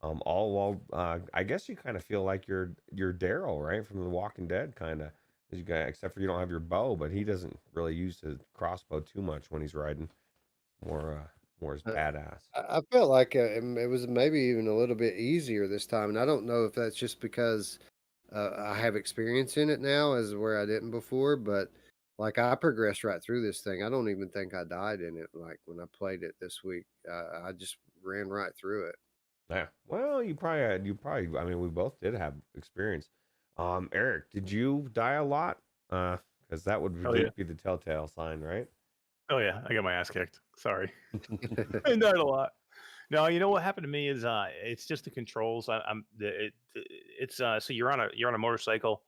All while I guess you kind of feel like you're Daryl, right, from The Walking Dead, kind of. You got, except for you don't have your bow, but he doesn't really use his crossbow too much when he's riding. More as Uh, badass. I felt like it was maybe even a little bit easier this time, and I don't know if that's just because I have experience in it now, as where I didn't before. But like I progressed right through this thing. I don't even think I died in it. Like when I played it this week, I just ran right through it. Yeah. Well, I mean, we both did have experience. Eric, did you die a lot? Because that would Oh yeah. be the telltale sign, right? Oh yeah. I got my ass kicked. Sorry. I died a lot. No, you know what happened to me is it's just the controls. It's so you're on a motorcycle,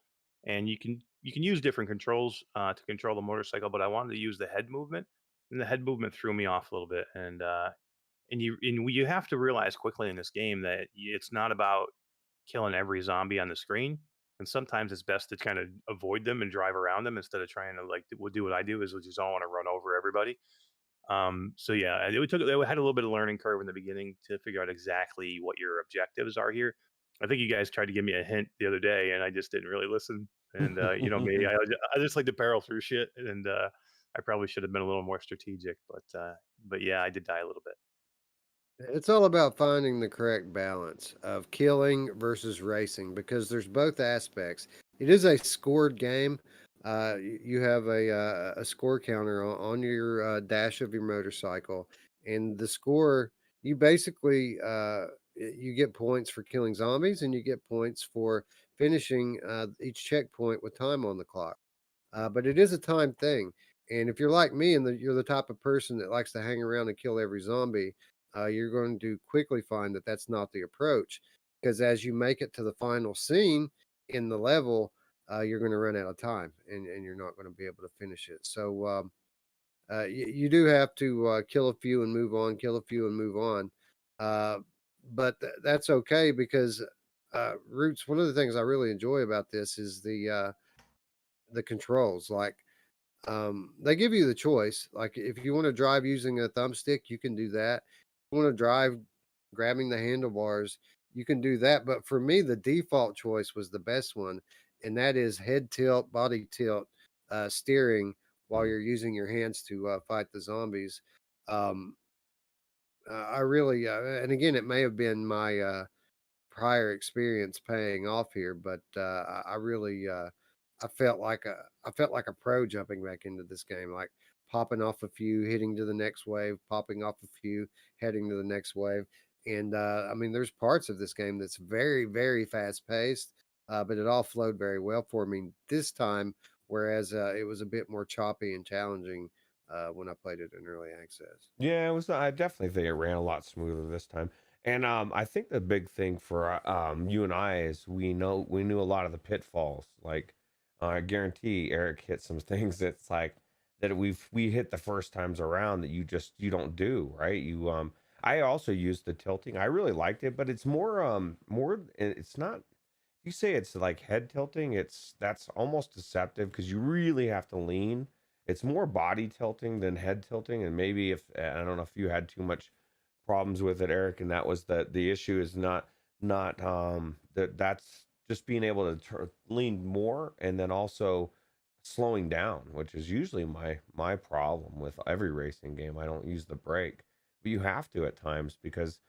and you can use different controls to control the motorcycle. But I wanted to use the head movement, and the head movement threw me off a little bit. And you have to realize quickly in this game that it's not about killing every zombie on the screen. And sometimes it's best to kind of avoid them and drive around them instead of trying to like do what I do is which is I want to run over everybody. So yeah, it had a little bit of learning curve in the beginning to figure out exactly what your objectives are here. I think you guys tried to give me a hint the other day, and I just didn't really listen. And you know me, I just like to barrel through shit, and I probably should have been a little more strategic. But yeah, I did die a little bit. It's all about finding the correct balance of killing versus racing because there's both aspects. It is a scored game. you have a score counter on your dash of your motorcycle, and the score you basically you get points for killing zombies, and you get points for finishing each checkpoint with time on the clock. But it is a time thing. And if you're like me and you're the type of person that likes to hang around and kill every zombie, you're going to quickly find that that's not the approach. Because as you make it to the final scene in the level, you're going to run out of time and you're not going to be able to finish it. So you do have to kill a few and move on, kill a few and move on. Uh, but that's okay because Roots, one of the things I really enjoy about this is the controls. Like they give you the choice. Like if you want to drive using a thumbstick, you can do that. If you want to drive grabbing the handlebars, you can do that. But for me, the default choice was the best one, and that is head tilt, body tilt, steering while you're using your hands to fight the zombies. Um, I really, and again, it may have been my prior experience paying off here, but I really I felt like a pro jumping back into this game, like popping off a few, hitting to the next wave, popping off a few, heading to the next wave. And I mean, there's parts of this game that's very fast paced, but it all flowed very well for me this time. Whereas it was a bit more choppy and challenging when I played it in early access. Yeah, it was. I definitely think it ran a lot smoother this time. And I think the big thing for you and I is we knew a lot of the pitfalls. Like I guarantee Eric hit some things that's like that we hit the first times around that you don't do right. I also used the tilting. I really liked it, but it's more it's not. You say it's like head tilting, that's almost deceptive because you really have to lean. It's more body tilting than head tilting, and maybe if I don't know if you had too much problems with it, Eric, and that was the issue is not that's just being able to lean more and then also slowing down, which is usually my problem with every racing game. I don't use the brake, but you have to at times because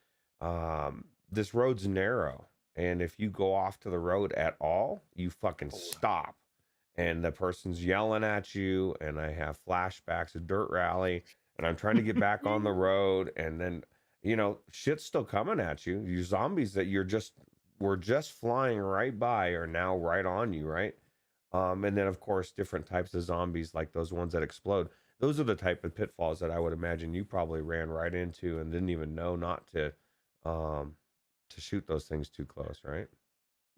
this road's narrow, and if you go off to the road at all, you fucking stop. And the person's yelling at you, and I have flashbacks of Dirt Rally, and I'm trying to get back on the road, and then shit's still coming at you. You zombies that were just flying right by are now right on you, right? And then of course different types of zombies like those ones that explode. Those are the type of pitfalls that I would imagine you probably ran right into and didn't even know not um to shoot those things too close, right?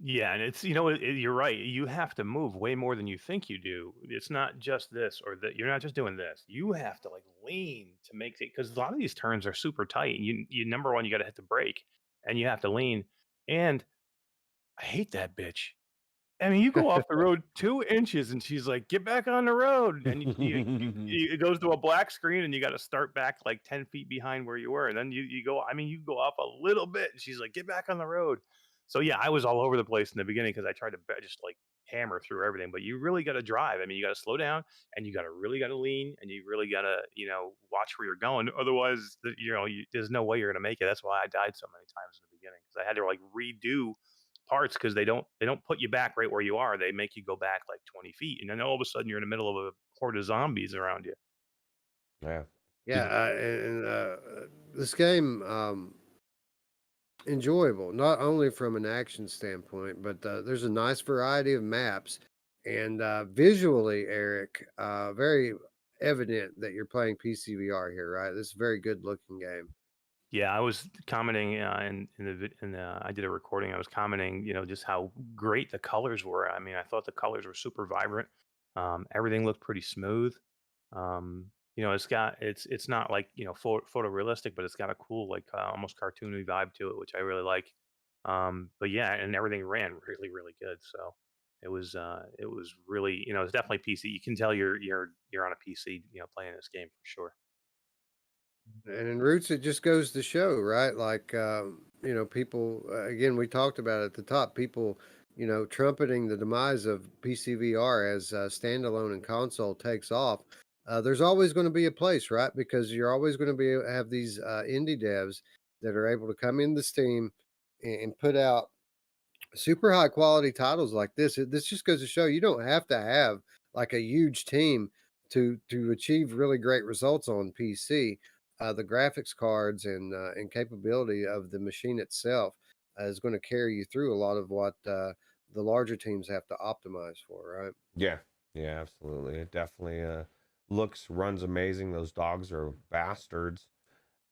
Yeah, and it's you're right. You have to move way more than you think you do. It's not just this or that. You're not just doing this. You have to like lean to make it because a lot of these turns are super tight. You number one, you got to hit the brake, and you have to lean. And I hate that bitch. I mean, you go off the road 2 inches, and she's like, "Get back on the road," and it goes to a black screen, and you gotta start back, like, 10 feet behind where you were, and then you go I mean, you go off a little bit, and she's like, "Get back on the road." So, yeah, I was all over the place in the beginning because I tried to just, like, hammer through everything, but you really gotta drive. I mean, you gotta slow down, and you gotta lean, and you really gotta, watch where you're going. Otherwise, there's no way you're gonna make it. That's why I died so many times in the beginning because I had to, like, redo parts because they don't put you back right where you are. They make you go back like 20 feet, and then all of a sudden you're in the middle of a horde of zombies around you. Yeah. Yeah, Did you, and this game enjoyable not only from an action standpoint, but there's a nice variety of maps, and visually, Eric, very evident that you're playing PCVR here, right? This is a very good looking game. Yeah, I was commenting I did a recording. I was commenting, just how great the colors were. I mean, I thought the colors were super vibrant. Everything looked pretty smooth. It's not like photorealistic, but it's got a cool like almost cartoony vibe to it, which I really like. But yeah, and everything ran really good. So it was really it's definitely PC. You can tell you're on a PC, playing this game for sure. And in Roots, it just goes to show, right? Like, people, again, we talked about it at the top, people, trumpeting the demise of PCVR as standalone and console takes off. There's always going to be a place, right? Because you're always going to have these indie devs that are able to come into Steam and put out super high quality titles like this. This just goes to show you don't have to have like a huge team to achieve really great results on PC. The graphics cards and capability of the machine itself is going to carry you through a lot of what the larger teams have to optimize for, right? Yeah, yeah, absolutely. It definitely runs amazing. Those dogs are bastards.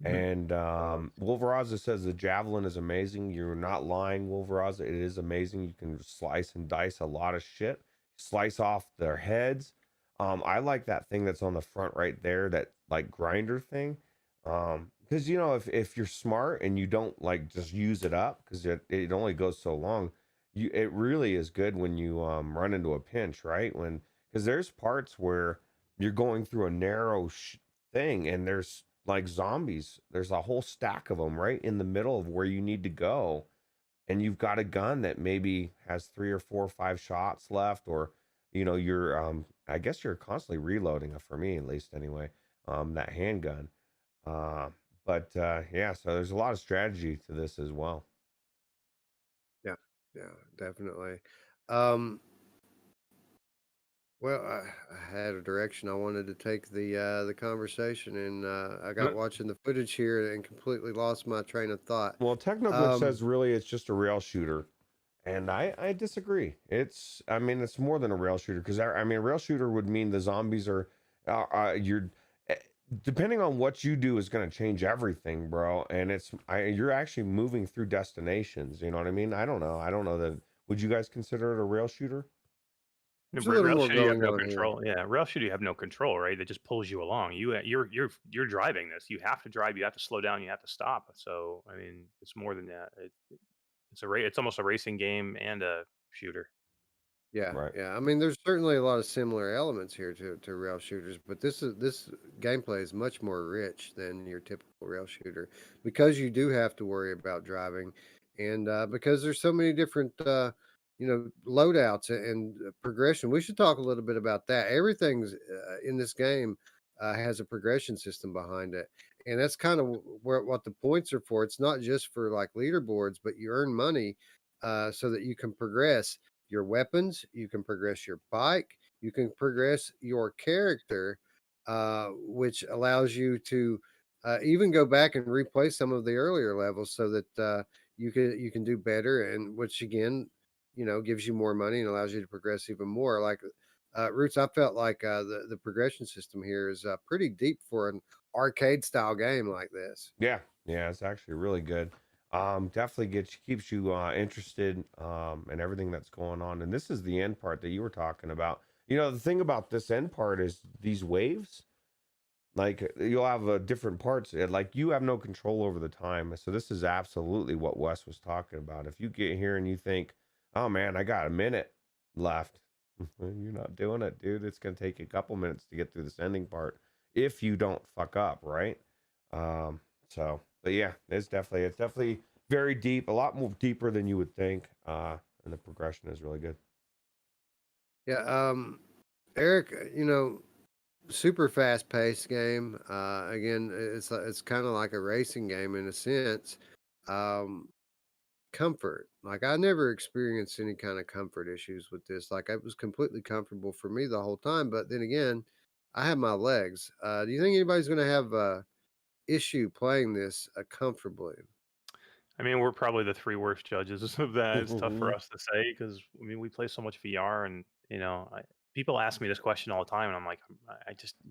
And Wolveraza says the javelin is amazing. You're not lying, Wolveraza. It is amazing. You can slice and dice a lot of shit. Slice off their heads. I like that thing that's on the front right there, that like grinder thing. Because you know, if you're smart and you don't like just use it up, because it only goes so long, it really is good when you run into a pinch, right? When because there's parts where you're going through a narrow thing and there's like zombies. There's a whole stack of them right in the middle of where you need to go. And you've got a gun that maybe has 3 or 4 or 5 shots left, or, you know, you're, I guess you're constantly reloading, for me at least anyway, that handgun. Uh, yeah, so there's a lot of strategy to this as well. Yeah, yeah, definitely. Um, well, I had a direction I wanted to take the conversation, and I got watching the footage here and completely lost my train of thought. Well, Technoglitch Um, says really it's just a rail shooter. And I disagree. I mean, it's more than a rail shooter, because I mean, a rail shooter would mean the zombies are, you're, eh, depending on what you do is going to change everything, bro. And you're actually moving through destinations. You know what I mean? I don't know. I don't know that. Would you guys consider it a rail shooter? there's a little Rail more shooter, you have going no on here. control. Yeah, rail shooter, you have no control, right? It just pulls you along. You're driving this. You have to drive. You have to slow down. You have to stop. So I mean, it's more than that. It's almost a racing game and a shooter. Yeah, Right. yeah. I mean, there's certainly a lot of similar elements here to rail shooters, but this gameplay is much more rich than your typical rail shooter because you do have to worry about driving, and because there's so many different loadouts and progression. We should talk a little bit about that. Everything's in this game has a progression system behind it, and that's kind of where what the points are for. It's not just for like leaderboards, but you earn money so that you can progress your weapons, you can progress your bike, you can progress your character, which allows you to even go back and replay some of the earlier levels so that you can do better, and which again, gives you more money and allows you to progress even more. Like Roots, I felt like the progression system here is pretty deep for an arcade style game like this. Yeah. Yeah. It's actually really good. Definitely keeps you interested in everything that's going on. And this is the end part that you were talking about. You know, the thing about this end part is these waves. Like you'll have different parts. Like you have no control over the time. So this is absolutely what Wes was talking about. If you get here and you think, "Oh man, I got a minute left," you're not doing it, dude. It's gonna take a couple minutes to get through this ending part if you don't fuck up, right? Um, but yeah, it's definitely very deep, a lot more deeper than you would think. And the progression is really good. Yeah, Eric, super fast paced game. Again, it's kind of like a racing game in a sense. Um, Comfort, like I never experienced any kind of comfort issues with this. Like it was completely comfortable for me the whole time. But then again, I have my legs. Do you think anybody's going to have a issue playing this comfortably? I mean, we're probably the three worst judges of that. It's tough for us to say because I mean, we play so much VR, and people ask me this question all the time, and I'm like,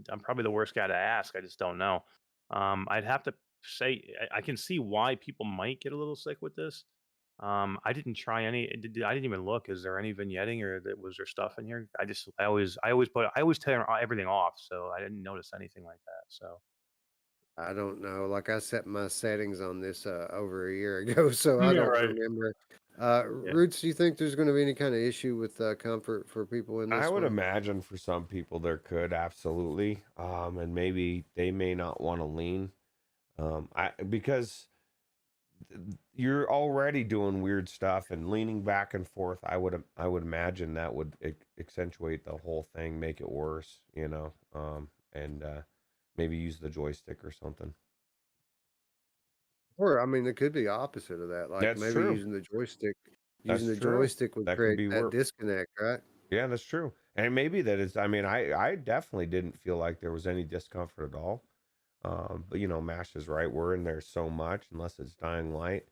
I'm probably the worst guy to ask. I just don't know. I'd have to say I can see why people might get a little sick with this. I didn't try any. I didn't even look. Is there any vignetting or was there stuff in here? I always turn everything off, so I didn't notice anything like that. So I don't know. Like I set my settings on this over a year ago, so I yeah, don't right. remember. Yeah. Roots, do you think there's going to be any kind of issue with comfort for people in I this would one? imagine for some people there could absolutely, and maybe they may not want to lean, I because you're already doing weird stuff and leaning back and forth. I would imagine that would accentuate the whole thing, make it worse, and maybe use the joystick or something. Or I mean, it could be opposite of that. Like That's maybe true. using the joystick That's true. would That could create be that worse. disconnect, right? Yeah, that's true. And maybe that is, I mean, I definitely didn't feel like there was any discomfort at all. But you know, Mash is right. We're in there so much, unless it's Dying Light.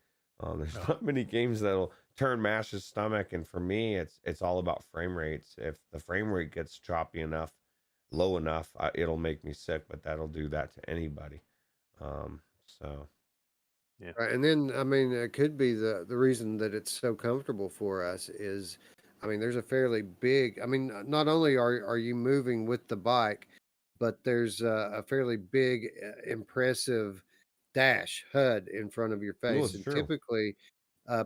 There's Oh, not many games that'll turn Mash's stomach. And for me, it's all about frame rates. If the frame rate gets choppy enough, low enough, it'll make me sick. But that'll do that to anybody. So yeah, Right, and then I mean, it could be the reason that it's so comfortable for us is, I mean, there's a fairly big. I mean, not only are you moving with the bike, but there's a fairly big, impressive dash HUD in front of your well, face, it's and true. typically,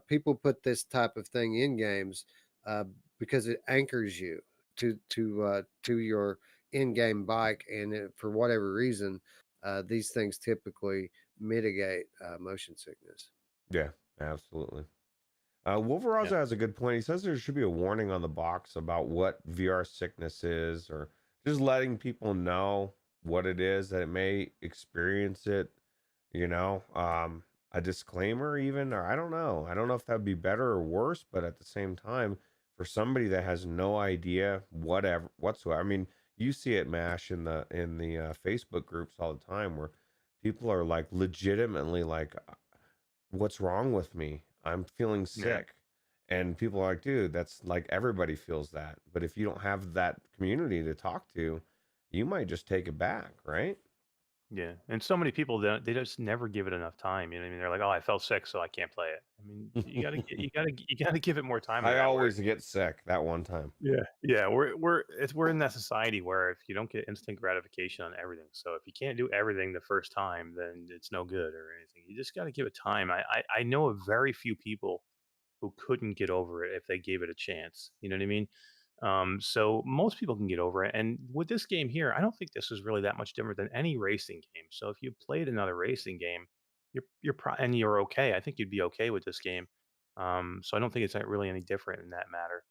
people put this type of thing in games uh, because it anchors you to your in-game bike, and for whatever reason, these things typically mitigate motion sickness. Yeah, absolutely. yeah, Wolveraza has a good point. He says there should be a warning on the box about what VR sickness is, or just letting people know what it is that it may experience it. You know, a disclaimer even, or I don't know. I don't know if that would be better or worse, but at the same time, for somebody that has no idea whatever whatsoever. I mean, you see it Mash in the Facebook groups all the time where people are like legitimately like, what's wrong with me? I'm feeling yeah. sick. And people are like, dude, that's like everybody feels that. But if you don't have that community to talk to, you might just take it back, right? Yeah, and so many people they just never give it enough time. You know what I mean? They're like, "Oh, I felt sick, so I can't play it." I mean, you gotta give it more time than I that. Where always get sick that one time. yeah, we're in that society where if you don't get instant gratification on everything, so if you can't do everything the first time, then it's no good or anything. You just got to give it time. I know of very few people who couldn't get over it if they gave it a chance. You know what I mean? So most people can get over it. And with this game here, I don't think this is really that much different than any racing game. So if you played another racing game, and you're okay. I think you'd be okay with this game. So I don't think it's really any different in that matter.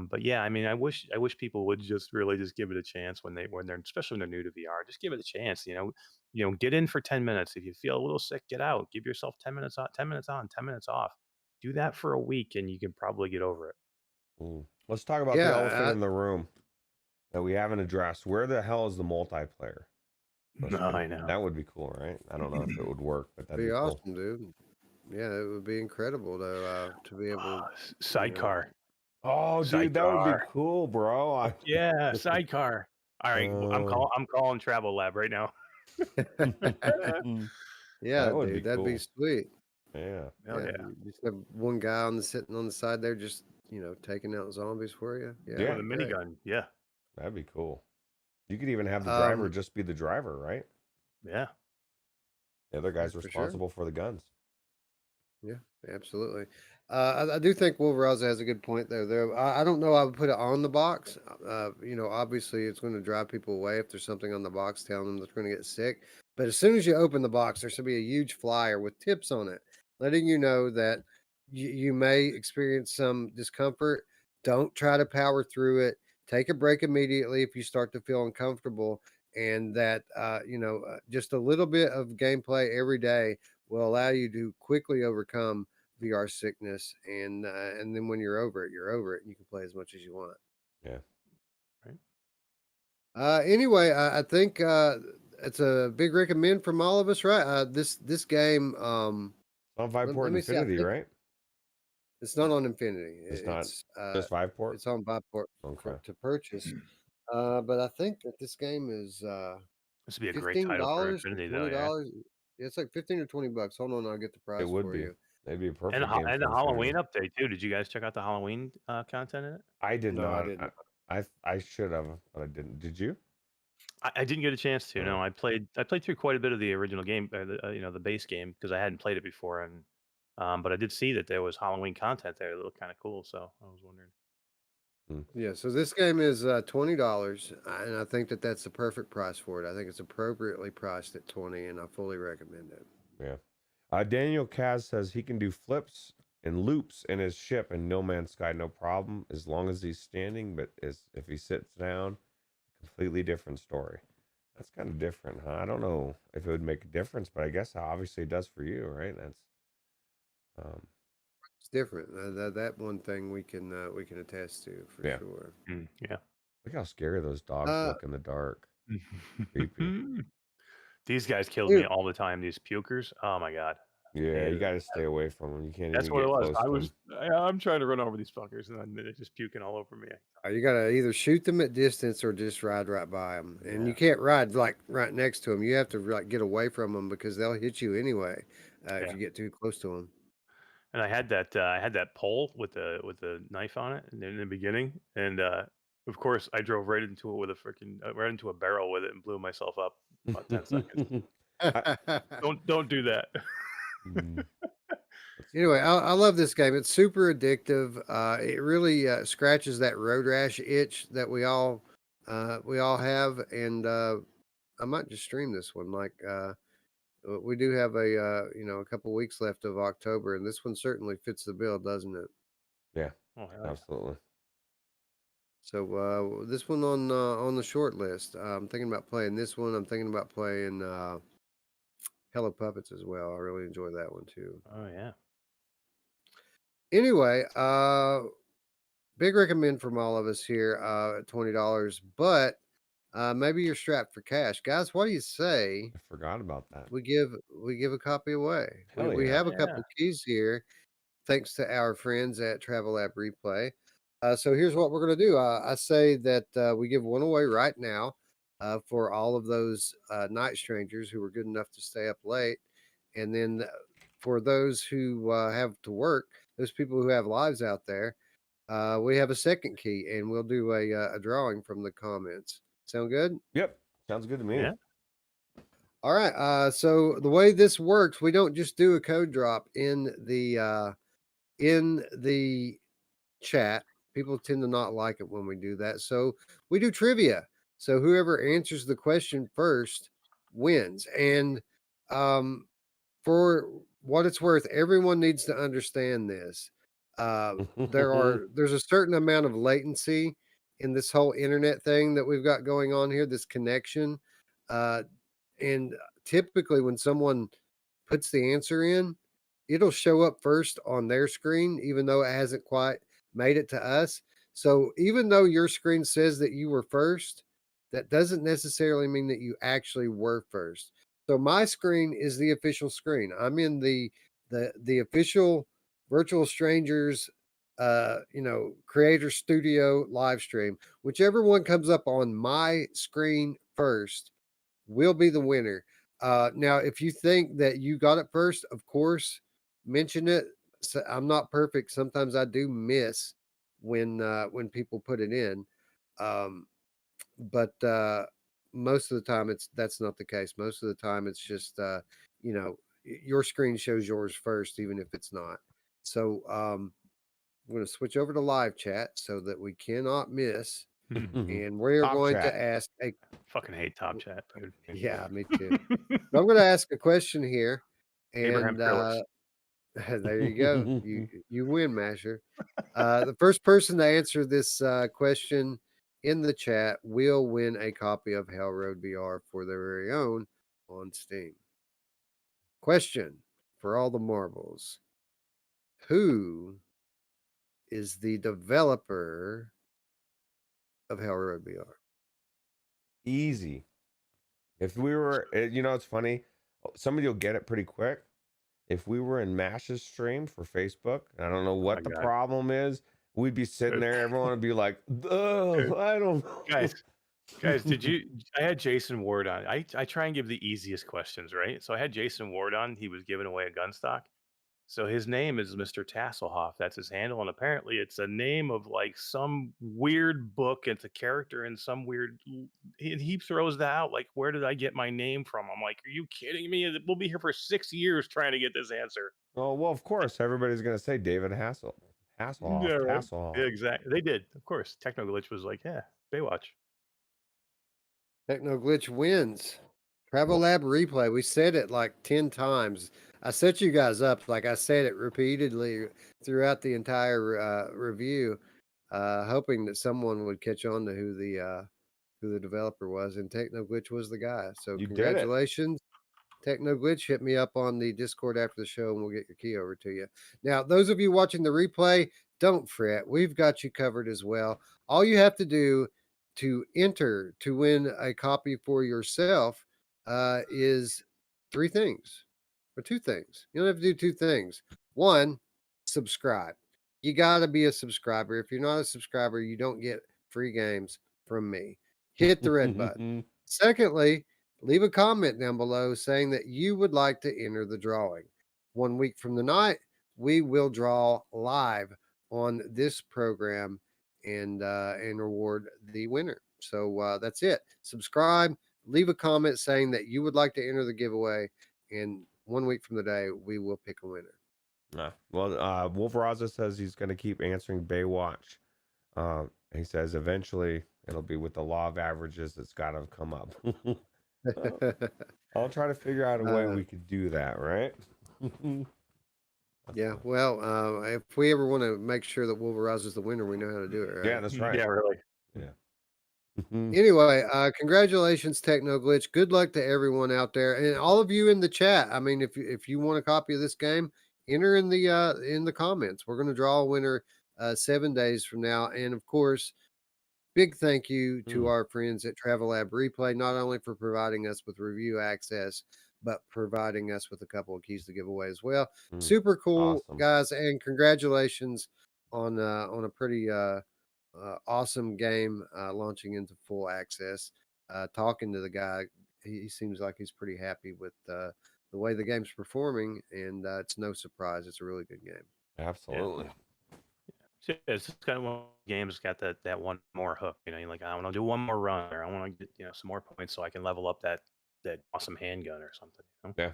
But yeah, I mean, I wish people would just really just give it a chance when they're especially when they're new to VR. Just give it a chance. Get in for 10 minutes. If you feel a little sick, get out. Give yourself 10 minutes on, 10 minutes on, 10 minutes off. Do that for a week, and you can probably get over it. Mm. Let's talk about the elephant Yeah, in the room that we haven't addressed. Where the hell is the multiplayer? Let's No, get I know. that would be cool, right? I don't know if it would work, but that'd be be cool. awesome, dude. Yeah, it would be incredible to be able to, you know. Sidecar, Oh, dude, that would be sidecar. cool, bro. Yeah, sidecar. All right, Um, I'm calling Travel Lab right now. Yeah, that would be dude, that'd be cool. sweet. Yeah. Hell Yeah, yeah, you just have one guy sitting on the side there, just taking out zombies for you. Yeah, with Yeah, a that'd be great. minigun. Yeah, that'd be cool. You could even have the driver Um, just be the driver, right? yeah. The other yeah, guy's for sure. responsible for the guns. Yeah, absolutely. I do think Wolveraza has a good point there. Though I don't know, I would put it on the box. Obviously it's going to drive people away if there's something on the box telling them they're going to get sick. But as soon as you open the box, there should be a huge flyer with tips on it, letting you know that you may experience some discomfort. Don't try to power through it. Take a break immediately if you start to feel uncomfortable, and that just a little bit of gameplay every day will allow you to quickly overcome VR sickness, and then when you're over it, and you can play as much as you want. Yeah. Right. Anyway, I think it's a big recommend from all of us, right? This game, It's on let Viveport me see. I Infinity, think right? it's not on Infinity. It's not Uh, just Viveport. it's on Viport Okay. to purchase. But I think that this game is This would be a great title for $15 or Infinity, though. Yeah, $20. It's like 15 or $20. Hold on, I'll get the It price would for be. you. It'd be a and perfect game and the for Infinity. Halloween update too. Did you guys check out the Halloween content in it? I did No, I not. didn't. I should have, but I didn't. Did you? I didn't get a chance to. No, Oh. I played through quite a bit of the original game, the base game, because I hadn't played it before, and but I did see that there was Halloween content there that looked kind of cool. So I was wondering. Hmm. Yeah, so this game is $20, and I think that that's the perfect price for it. I think it's appropriately priced at 20, and I fully recommend it. Yeah. Daniel Kaz says he can do flips and loops in his ship in No Man's Sky, no problem, as long as he's standing. But if he sits down, completely different story. That's kind of different, huh? I don't know if it would make a difference, but I guess obviously it does for you, right? That's um, It's different. That one thing we can attest to for yeah. sure. Yeah. Look how scary those dogs Uh, look in the dark. Creepy. These guys killed me it- all the time. These pukers. Oh my god, I Yeah, you hated them. got to stay away from them. You can't That's even what it get was. close to them. I'm trying to run over these fuckers, and then they're just puking all over me. you gotta either shoot them at distance or just ride right by them, and you Yeah, can't ride like right next to them. You have to like get away from them because they'll hit you anyway if yeah. you get too close to them. And I had that pole with the knife on it in the beginning, and of course I drove right into it with a freaking right into a barrel with it and blew myself up about 10 seconds. I, Don't do that. mm, that's Anyway, funny. I love this game. It's super addictive. It really scratches that road rash itch that we all have, and I might just stream this one. Like we do have a couple weeks left of October, and this one certainly fits the bill, doesn't it? Yeah, Oh, hell yeah. absolutely. So this one on the short list. I'm thinking about playing this one. I'm thinking about playing Hello Puppets as well. I really enjoy that one too. Oh yeah. Anyway, big recommend from all of us here at $20, but maybe you're strapped for cash, guys. What do you say I forgot about that. we give a copy away? Hell We yeah. have Oh a yeah. couple keys here, thanks to our friends at Travel Lab Replay. So here's what we're going to do. I say that we give one away right now for all of those night strangers who were good enough to stay up late. And then for those who have to work, those people who have lives out there, we have a second key and we'll do a drawing from the comments. Sound good? Yep. Sounds good to me. Yeah. All right. So the way this works, we don't just do a code drop in the chat. People tend to not like it when we do that. So we do trivia. So whoever answers the question first wins. And um, for what it's worth, everyone needs to understand this. There's a certain amount of latency in this whole internet thing that we've got going on here, this connection. Uh, and typically when someone puts the answer in, it'll show up first on their screen, even though it hasn't quite made it to us. So even though your screen says that you were first, that doesn't necessarily mean that you actually were first. So my screen is the official screen. I'm in the official Virtual Strangers creator studio live stream. Whichever one comes up on my screen first will be the winner. Now, if you think that you got it first, of course, mention it. So I'm not perfect. Sometimes I do miss when people put it in, um, but most of the time that's not the case. Most of the time it's just your screen shows yours first, even if it's not. So I'm going to switch over to live chat so that we cannot miss, and we are Top going to chat. ask a Fucking hate Top Chat, dude. yeah, me too. But I'm going to ask a question here, Abraham and Fearless. there you go. You win, Masher. The first person to answer this question in the chat will win a copy of Hell Road VR for their very own on Steam. Question for all the marbles: who is the developer of Hell Road VR? Easy. If we were, it's funny. Somebody will get it pretty quick. If we were in Mash's stream for Facebook, and I don't know Oh my what the god, problem is, we'd be sitting dude, there. Everyone would be like, "Oh, dude. I don't know." Guys, did you? I had Jason Ward on. I try and give the easiest questions, right? So I had Jason Ward on. He was giving away a gun stock. So his name is Mr. Tasselhoff. That's his handle, and apparently it's a name of like some weird book. It's a character in some weird. He throws that out. Like, where did I get my name from? I'm like, are you kidding me? We'll be here for 6 years trying to get this answer. Oh, well, of course, everybody's gonna say David Yeah, right. Hasselhoff. Yeah, exactly. They did, of course. Techno Glitch was like, yeah, Baywatch. Techno Glitch wins. Travel Well, Lab Replay. We said it like 10 times. I set you guys up. Like I said it repeatedly throughout the entire review, hoping that someone would catch on to who the developer was. And Techno Glitch was the guy. So you did it. congratulations. Techno Glitch, hit me up on the Discord after the show and we'll get your key over to you. Now, those of you watching the replay, don't fret. We've got you covered as well. All you have to do to enter to win a copy for yourself is three things or two things. You don't have to do two things. One, subscribe. You got to be a subscriber. If you're not a subscriber, you don't get free games from me. Hit the red button. Secondly, leave a comment down below saying that you would like to enter the drawing. 1 week from the night, we will draw live on this program and reward the winner. So that's it. Subscribe, leave a comment saying that you would like to enter the giveaway, and 1 week from the day, we will pick a winner. Well, Wolf Raza says he's going to keep answering Baywatch. He says eventually it'll be with the law of averages. It's got to come up. I'll try to figure out a way we could do that, right? Yeah, well, if we ever want to make sure that Wolverize is the winner, we know how to do it, right? Yeah, that's right. Yeah, really. Yeah. Anyway, congratulations, Techno Glitch. Good luck to everyone out there and all of you in the chat. I mean, if you want a copy of this game, enter in the comments. We're going to draw a winner 7 days from now, and of course, big thank you to our friends at Travel Lab Replay, not only for providing us with review access, but providing us with a couple of keys to give away as well. Super cool, Awesome. guys, and congratulations on a pretty awesome game launching into full access. Talking to the guy, he seems like he's pretty happy with the way the game's performing, and it's no surprise. It's a really good game. Absolutely. Yeah, it's just kind of one of the games got that one more hook. You know, you're like, I want to do one more run, or I want to get some more points so I can level up that awesome handgun or something. You know?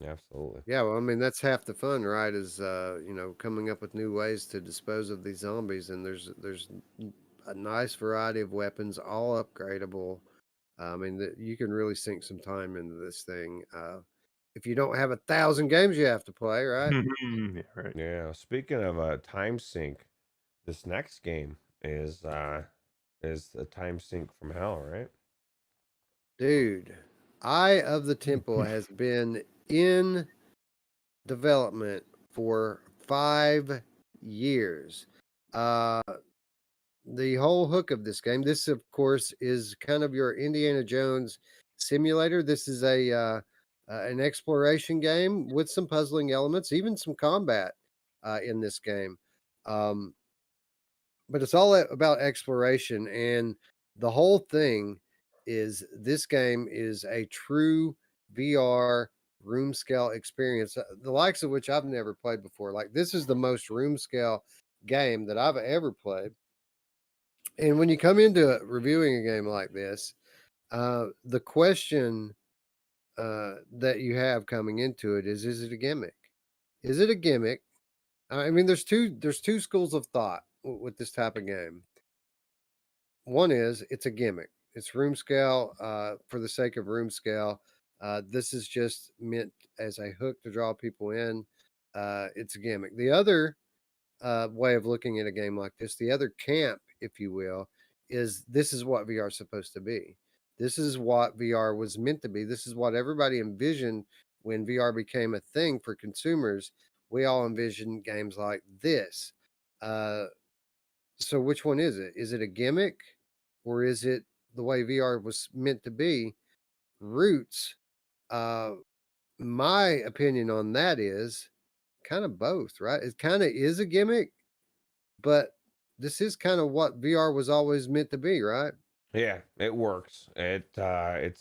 Yeah, absolutely. Yeah, well, I mean that's half the fun, right? Is coming up with new ways to dispose of these zombies, and there's a nice variety of weapons, all upgradable. I mean, you can really sink some time into this thing. If you don't have 1,000 games you have to play, right? Yeah, right. Yeah. Speaking of a time sink, this next game is a time sink from hell, right? Dude, Eye of the Temple has been in development for 5 years. The whole hook of this game, this of course is kind of your Indiana Jones simulator. This is an exploration game with some puzzling elements, even some combat in this game. But it's all about exploration, and the whole thing is this game is a true VR room scale experience, the likes of which I've never played before. Like, this is the most room scale game that I've ever played. And when you come into reviewing a game like this, the question that you have coming into it is it a gimmick? Is it a gimmick? I mean, there's two schools of thought with this type of game. One is it's a gimmick. It's room scale for the sake of room scale. This is just meant as a hook to draw people in. It's a gimmick. The other way of looking at a game like this, the other camp, if you will, is this is what VR is supposed to be. This is what VR was meant to be. This is what everybody envisioned when VR became a thing for consumers. We all envisioned games like this. So which one is it? Is it a gimmick or is it the way VR was meant to be? Roots, uh, my opinion on that is kind of both, right? It kind of is a gimmick, but this is kind of what VR was always meant to be, right? Yeah, it works. It's a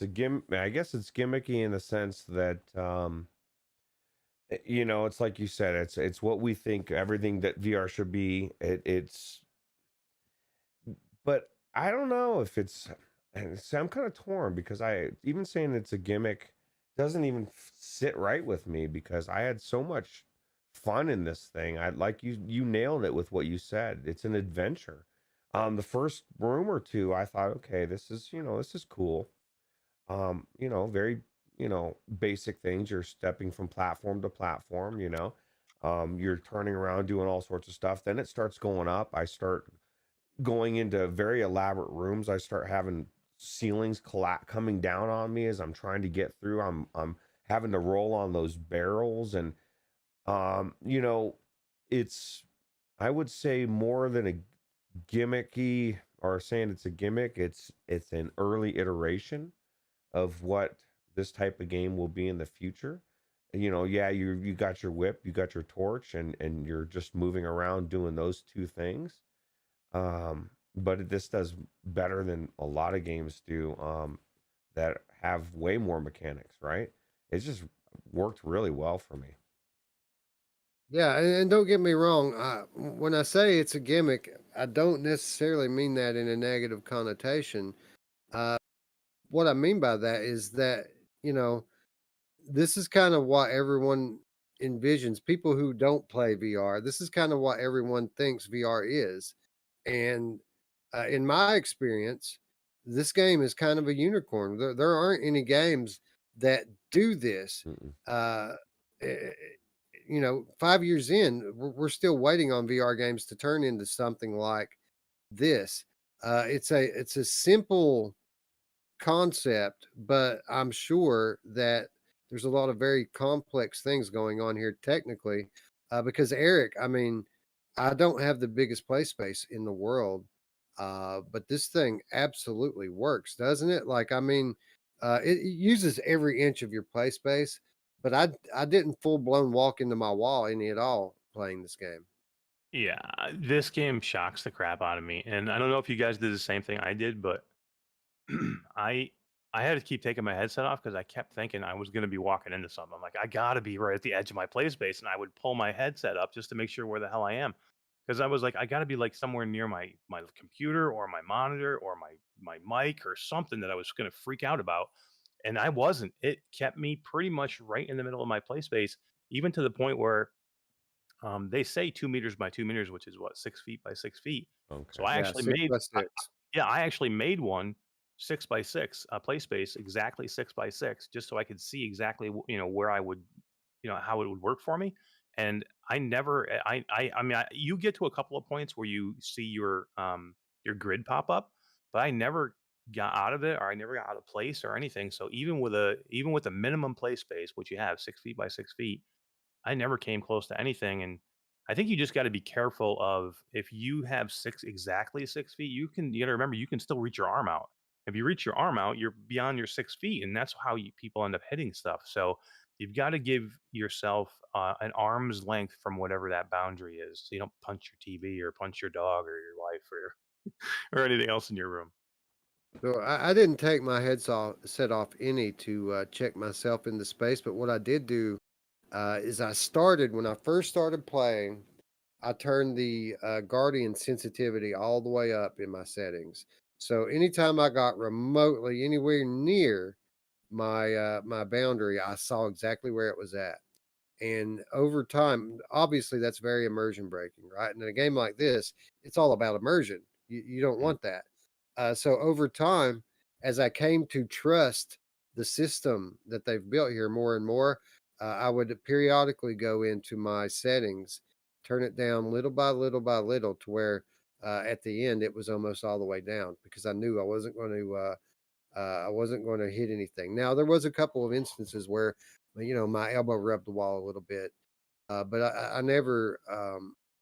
I guess it's gimmicky in the sense that it's like you said, it's what we think everything that VR should be. But I don't know if and so I'm kind of torn because I even saying it's a gimmick doesn't even sit right with me because I had so much fun in this thing. I like you nailed it with what you said. It's an adventure. The first room or two, I thought, okay, this is cool. Very, basic things. You're stepping from platform to platform, you're turning around doing all sorts of stuff. Then it starts going up. I start going into very elaborate rooms. I start having ceilings coming down on me as I'm trying to get through. I'm having to roll on those barrels and it's I would say more than a gimmicky are saying it's a gimmick. It's an early iteration of what this type of game will be in the future. You know, yeah, you got your whip, you got your torch, and you're just moving around doing those two things. But this does better than a lot of games do, that have way more mechanics, right? It's just worked really well for me. Yeah, and don't get me wrong. When I say it's a gimmick, I don't necessarily mean that in a negative connotation. Uh, what I mean by that is that, you know, this is kind of what everyone envisions. People who don't play VR, this is kind of what everyone thinks VR is. And in my experience, this game is kind of a unicorn. There aren't any games that do this. Mm-mm. Uh, eh, 5 years in, we're still waiting on VR games to turn into something like this. It's a simple concept, but I'm sure that there's a lot of very complex things going on here technically. Because Eric, I mean, I don't have the biggest play space in the world, but this thing absolutely works, doesn't it? Like, I mean, it uses every inch of your play space, but I didn't full blown walk into my wall any at all playing this game. Yeah, this game shocks the crap out of me, and I don't know if you guys did the same thing I did, but I I had to keep taking my headset off because I kept thinking I was going to be walking into something. I'm like, I got to be right at the edge of my play space, and I would pull my headset up just to make sure where the hell I am, because I was like, I got to be like somewhere near my computer or my monitor or my mic or something that I was going to freak out about, and I wasn't. It kept me pretty much right in the middle of my play space, even to the point where they say 2 meters by 2 meters, which is what 6 feet by 6 feet. So Okay. I Yeah, actually six made by six. yeah, I actually made one 6 by 6, play space exactly 6 by 6, just so I could see exactly where I would, how it would work for me. And I never, I mean, you get to a couple of points where you see your grid pop up, but I never got out of it, or I never got out of place or anything. So even with a minimum play space, which you have 6 feet by 6 feet, I never came close to anything. And I think you just got to be careful of, if you have exactly 6 feet, you got to remember, you can still reach your arm out. If you reach your arm out, you're beyond your 6 feet, and that's how people end up hitting stuff. So you've got to give yourself an arm's length from whatever that boundary is, so you don't punch your TV or punch your dog or your wife or anything else in your room. So I didn't take my set off any to check myself into space, but what I did do is I started when I first started playing. I turned the Guardian sensitivity all the way up in my settings. So anytime I got remotely anywhere near my boundary, I saw exactly where it was at. And over time, obviously, that's very immersion breaking, right? And in a game like this, it's all about immersion. You don't Mm. want that. So over time, as I came to trust the system that they've built here more and more, I would periodically go into my settings, turn it down little by little by little to where at the end it was almost all the way down because I knew I wasn't going to hit anything. Now there was a couple of instances where, my elbow rubbed the wall a little bit, but I never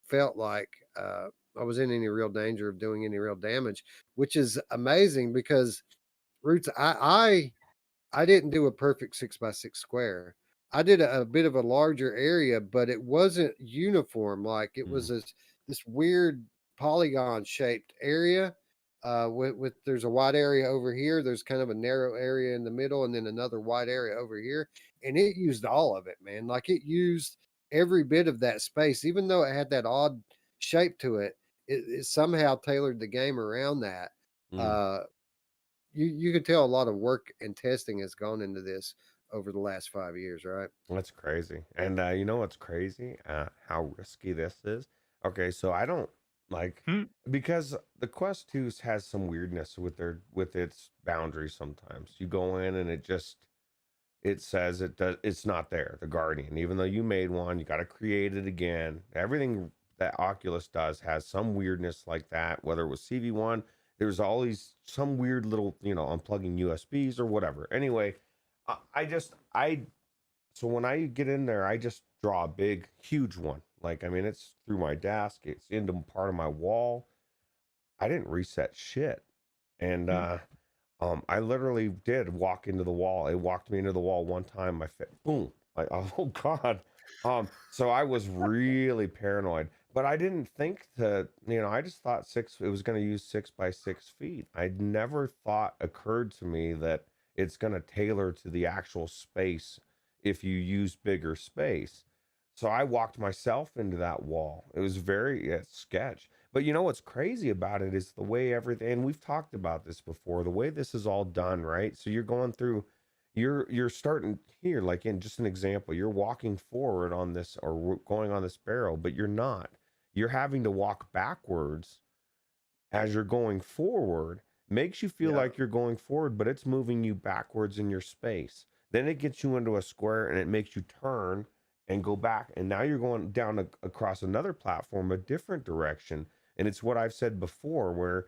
felt like I was in any real danger of doing any real damage, which is amazing because Roots, I didn't do a perfect 6 by 6 square. I did a bit of a larger area, but it wasn't uniform. Like it was Mm. this weird polygon shaped area. With there's a wide area over here. There's kind of a narrow area in the middle, and then another wide area over here. And it used all of it, man. Like it used every bit of that space, even though it had that odd shape to it. It somehow tailored the game around that. Mm. Uh, you can tell a lot of work and testing has gone into this over the last 5 years, right? That's crazy. And you know what's crazy? How risky this is. Okay, so I don't like, Hmm. because the Quest 2 has some weirdness with its boundaries sometimes. You go in and it says it's not there, the Guardian. Even though you made one, you got to create it again. Everything that Oculus does has some weirdness like that, whether it was CV1, there's always some weird little, unplugging USBs or whatever. Anyway, I so when I get in there, I just draw a big, huge one. Like, I mean, it's through my desk, it's into part of my wall. I didn't reset shit. And I literally did walk into the wall. It walked me into the wall one time. My fit, boom, like oh god. So I was really paranoid, but I didn't think to, I just thought it was going to use 6 by 6 feet. I'd never thought occurred to me that it's going to tailor to the actual space if you use bigger space. So I walked myself into that wall. It was very sketch. But you know what's crazy about it is the way everything, and we've talked about this before, the way this is all done, right? So you're going through, you're starting here, like in just an example, you're walking forward on this or going on this barrel, but you're not. You're having to walk backwards as you're going forward. Makes you feel Yeah. like you're going forward, but it's moving you backwards in your space. Then it gets you into a square and it makes you turn and go back. And now you're going down across another platform, a different direction. And it's what I've said before, where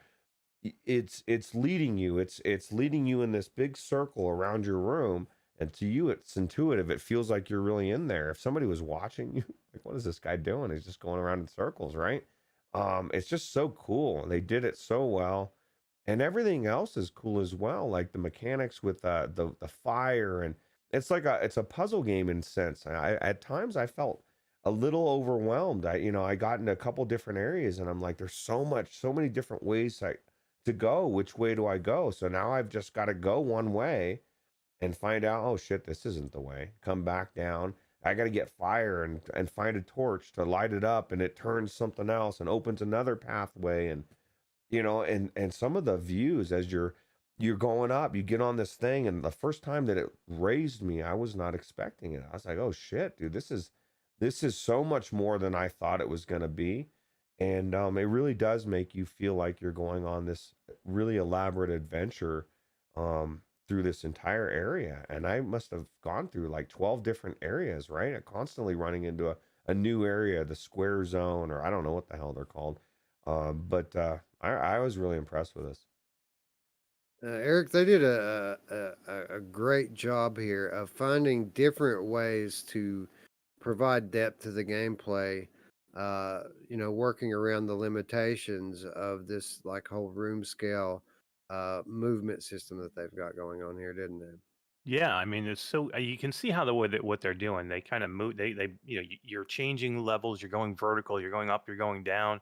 it's leading you. It's leading you in this big circle around your room. And to you, it's intuitive. It feels like you're really in there. If somebody was watching you, like, what is this guy doing? He's just going around in circles, right? It's just so cool. They did it so well, and everything else is cool as well. Like the mechanics with the fire, and it's a puzzle game in a sense. At times I felt a little overwhelmed. I got into a couple different areas, and I'm like, there's so many different ways to go. Which way do I go? So now I've just got to go one way and find out, oh shit, this isn't the way. Come back down. I got to get fire and find a torch to light it up, and it turns something else and opens another pathway. And and some of the views as you're going up, you get on this thing, and the first time that it raised me, I was not expecting it. I was like, oh shit, dude, this is so much more than I thought it was going to be. And it really does make you feel like you're going on this really elaborate adventure through this entire area. And I must have gone through like 12 different areas, right? Constantly running into a new area, the square zone, or I don't know what the hell they're called. But I was really impressed with this. Eric, they did a great job here of finding different ways to provide depth to the gameplay. Working around the limitations of this like whole room scale movement system that they've got going on here, didn't they? Yeah, I mean, it's so you can see how the way that what they're doing, they kind of move. They you're changing levels. You're going vertical. You're going up. You're going down.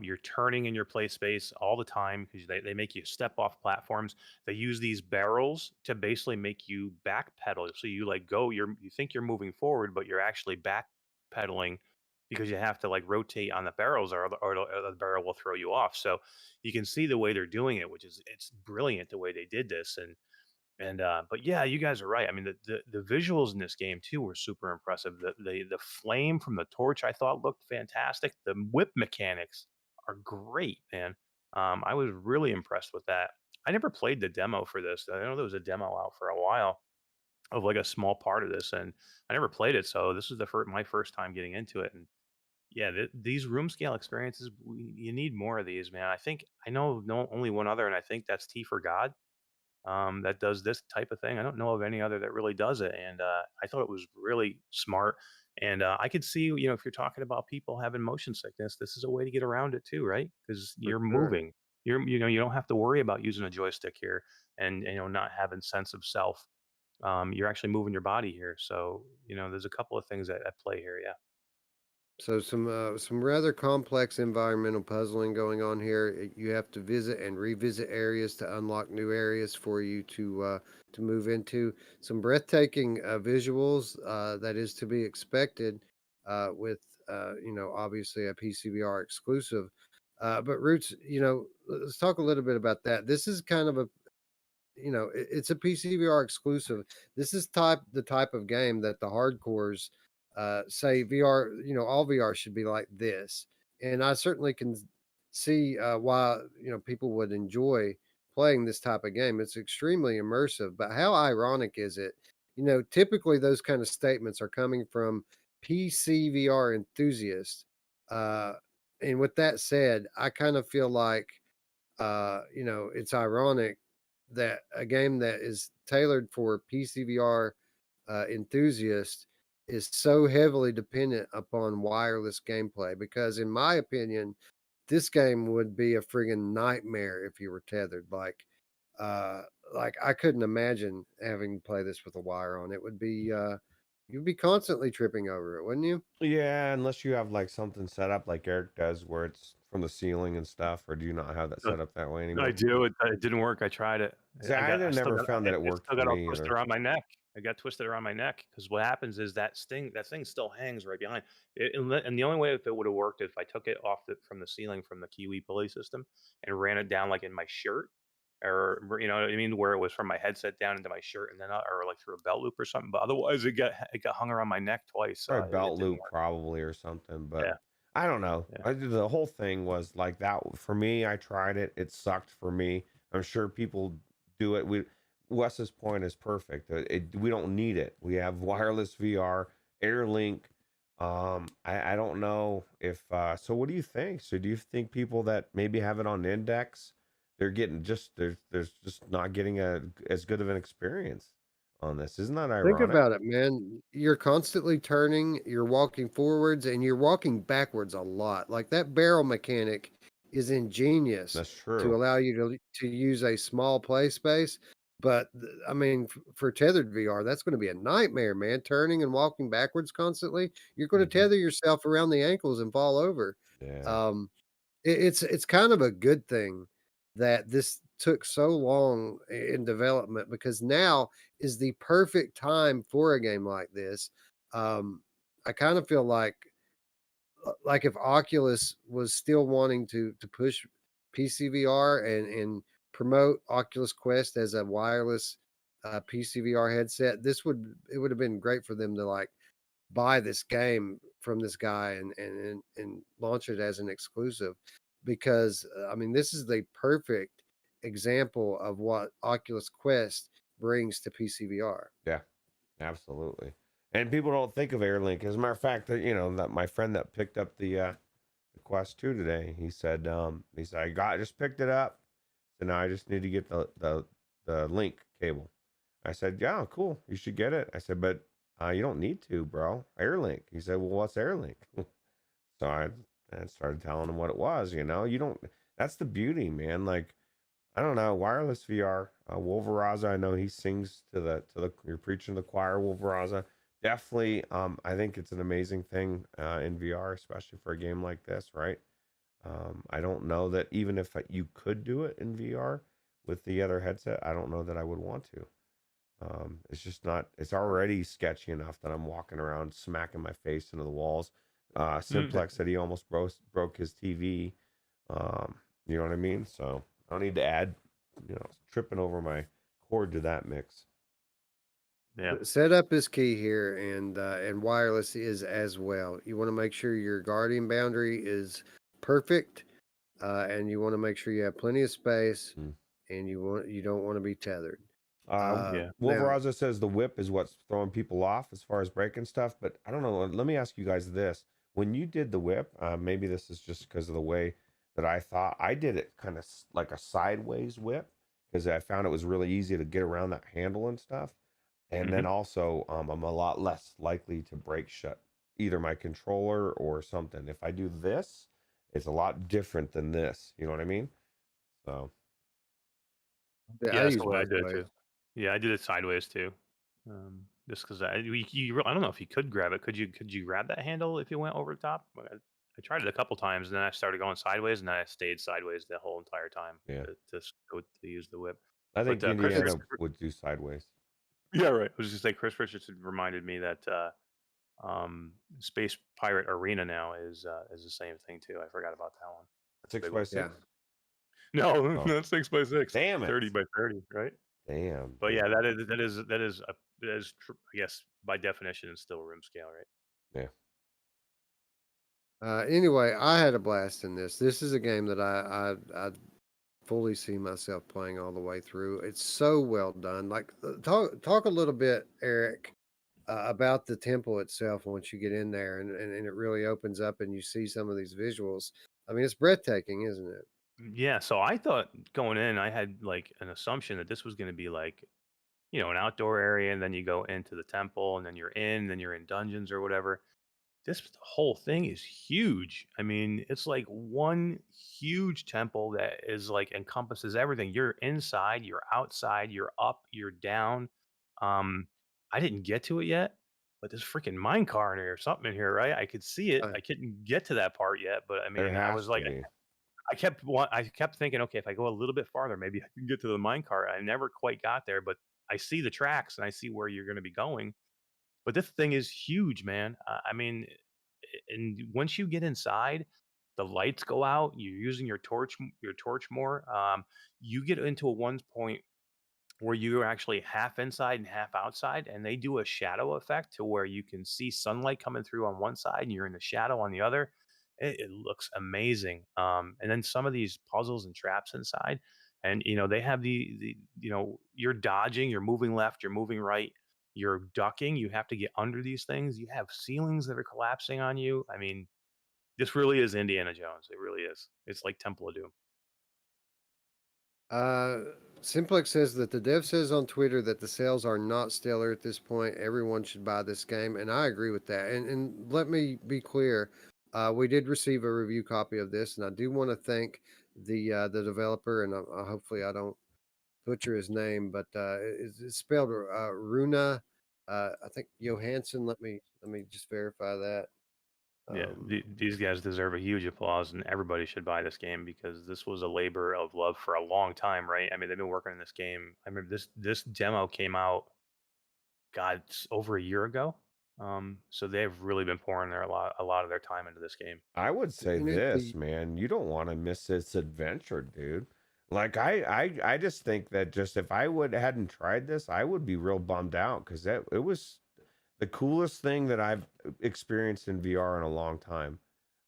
You're turning in your play space all the time because they make you step off platforms. They use these barrels to basically make you backpedal. So you like you think you're moving forward, but you're actually backpedaling because you have to like rotate on the barrels, or the barrel will throw you off. So you can see the way they're doing it, which is it's brilliant the way they did this. But yeah, you guys are right. I mean, the visuals in this game too were super impressive. The flame from the torch I thought looked fantastic. The whip mechanics are great, man. I was really impressed with that. I never played the demo for this. I know there was a demo out for a while of like a small part of this, and I never played it. So this is my first time getting into it. And yeah, these room scale experiences, you need more of these, man. I think I know only one other, and I think that's T for God, that does this type of thing. I don't know of any other that really does it, and I thought it was really smart. And I could see, if you're talking about people having motion sickness, this is a way to get around it too, right? Because For you're sure. moving. You don't have to worry about using a joystick here, and not having sense of self. You're actually moving your body here, so there's a couple of things at play here. Yeah. So some rather complex environmental puzzling going on here. You have to visit and revisit areas to unlock new areas for you to move into. Some breathtaking visuals that is to be expected with obviously a PCVR exclusive. But Roots, let's talk a little bit about that. This is kind of it's a PCVR exclusive. This is the type of game that the hardcores say VR, all VR should be like this. And I certainly can see why, people would enjoy playing this type of game. It's extremely immersive, but how ironic is it? Typically those kind of statements are coming from PC VR enthusiasts. Uh, and with that said, I kind of feel like it's ironic that a game that is tailored for PCVR enthusiasts is so heavily dependent upon wireless gameplay. Because, in my opinion, this game would be a friggin' nightmare if you were tethered. Uh, like I couldn't imagine having to play this with a wire on. It would be you'd be constantly tripping over it, wouldn't you? Yeah, unless you have like something set up like Eric does where it's from the ceiling and stuff, or do you not have that Uh, set up that way I anymore? do. It didn't work. I tried it. See, I I still never got found that it it worked still for got all me twisted either. around my neck. I got twisted around my neck because what happens is that thing still hangs right behind. And the only way if it would have worked if I took it off from the ceiling from the Kiwi pulley system and ran it down like in my shirt, or you know what I mean, where it was from my headset down into my shirt and then or like through a belt loop or something. But otherwise, it got hung around my neck twice. Probably It belt didn't loop work. probably or something, but Yeah, I don't know. yeah. The whole thing was like that for me. I tried it. It sucked for me. I'm sure people do it. Wes's point is perfect. We don't need it. We have wireless VR, AirLink. I don't know if so what do you think? So do you think people that maybe have it on index, they're getting just there's just not getting as good of an experience on this? Isn't that Think ironic? about it, man. You're constantly turning, you're walking forwards, and you're walking backwards a lot. Like that barrel mechanic is ingenious That's to true. allow you to use a small play space. But I mean, for tethered VR, that's going to be a nightmare, man. Turning and walking backwards constantly, you're going to Hmm. tether yourself around the ankles and fall over. Yeah. Um, it's kind of a good thing that this took so long in development because now is the perfect time for a game like this. Um, I kind of feel like if Oculus was still wanting to push PCVR and promote Oculus Quest as a wireless PCVR headset, it would have been great for them to like buy this game from this guy and launch it as an exclusive because I mean this is the perfect example of what Oculus Quest brings to PCVR. Yeah. Absolutely. And people don't think of Airlink. As a matter of fact, that that my friend that picked up the Quest 2 today, he said I just picked it up. So now I just need to get the link cable. I said, "Yeah, cool. You should get it." I said, "But you don't need to, bro. Airlink." He said, "Well, what's Airlink?" So I started telling him what it was, You don't that's the beauty, man. Like I don't know, wireless VR. Wolveraza, I know he sings to the you're preaching to the choir, Wolveraza. Definitely, I think it's an amazing thing in VR, especially for a game like this, right? I don't know that even if you could do it in VR with the other headset, I don't know that I would want to. It's just not. It's already sketchy enough that I'm walking around smacking my face into the walls. Mm, Simplex said he almost broke his TV. You know what I mean? So I don't need to add, tripping over my cord to that mix. yeah. Setup is key here, and wireless is as well. You want to make sure your guardian boundary is perfect, and you want to make sure you have plenty of space, Mm. and you don't want to be tethered. Yeah. Now, Wolveraza says the whip is what's throwing people off as far as breaking stuff, but I don't know. Let me ask you guys this: when you did the whip, maybe this is just because of the way that I thought I did it, kind of like a sideways whip, because I found it was really easy to get around that handle and stuff. And then Hmm. also, I'm a lot less likely to break shut either my controller or something. If I do this, it's a lot different than this. You know what I mean? So, yeah, Yeah, I that's use the way I both did it ways. too. Yeah, I did it sideways too. Just because I don't know if you could grab it. Could you grab that handle if you went over the top? I tried it a couple times, and then I started going sideways, and then I stayed sideways the whole entire time yeah, to use the whip. I But think Indiana would do sideways. yeah, right. I was just say Chris Richardson reminded me that Space Pirate Arena now is the same thing too. I forgot about that one. That's a Six big by one. Yeah. six. No, Oh, not 6 by 6, damn it! 30 by 30, right? Damn, But yeah, damn. I guess by definition it's still room scale, right? Yeah. Anyway, I had a blast in this. This is a game that I fully see myself playing all the way through. It's so well done. Like talk a little bit, Eric, about the temple itself once you get in there and it really opens up and you see some of these visuals. I mean, it's breathtaking, isn't it? Yeah, so I thought going in, I had like an assumption that this was going to be like, an outdoor area, and then you go into the temple, and then you're in dungeons or whatever. this whole thing is huge. I mean, it's like one huge temple that is like encompasses everything. You're inside, you're outside, you're up, you're down. Um, I didn't get to it yet, but there's freaking mine car in here or something in here, right? I could see it. Uh, I couldn't get to that part yet, but I There mean, I has was to like, be. I kept thinking, okay, if I go a little bit farther, maybe I can get to the mine car. I never quite got there, but I see the tracks and I see where you're going to be going. But this thing is huge, man. I mean, and once you get inside, the lights go out. You're using your torch more. You get into a one point where you're actually half inside and half outside, and they do a shadow effect to where you can see sunlight coming through on one side and you're in the shadow on the other. It looks amazing. And then some of these puzzles and traps inside, and they have the you're dodging, you're moving left, you're moving right, you're ducking. You have to get under these things. You have ceilings that are collapsing on you. I mean, this really is Indiana Jones. It really is. It's like Temple of Doom. uh, Simplex says that the dev says on Twitter that the sales are not stellar at this point. Everyone should buy this game, and I agree with that. And let me be clear, we did receive a review copy of this, and I do want to thank the developer, and hopefully I don't butcher his name, but it's spelled Runa. I think Johansson. Let me just verify that. Yeah, Um, these guys deserve a huge applause, and everybody should buy this game because this was a labor of love for a long time, right? I mean, they've been working on this game. I remember this demo came out, God, it's over a year ago. So they've really been pouring a lot of their time into this game. I would say and it, this, the man, you don't want to miss this adventure, dude. Like I just think that just if I would hadn't tried this, I would be real bummed out because that it was the coolest thing that I've experienced in VR in a long time.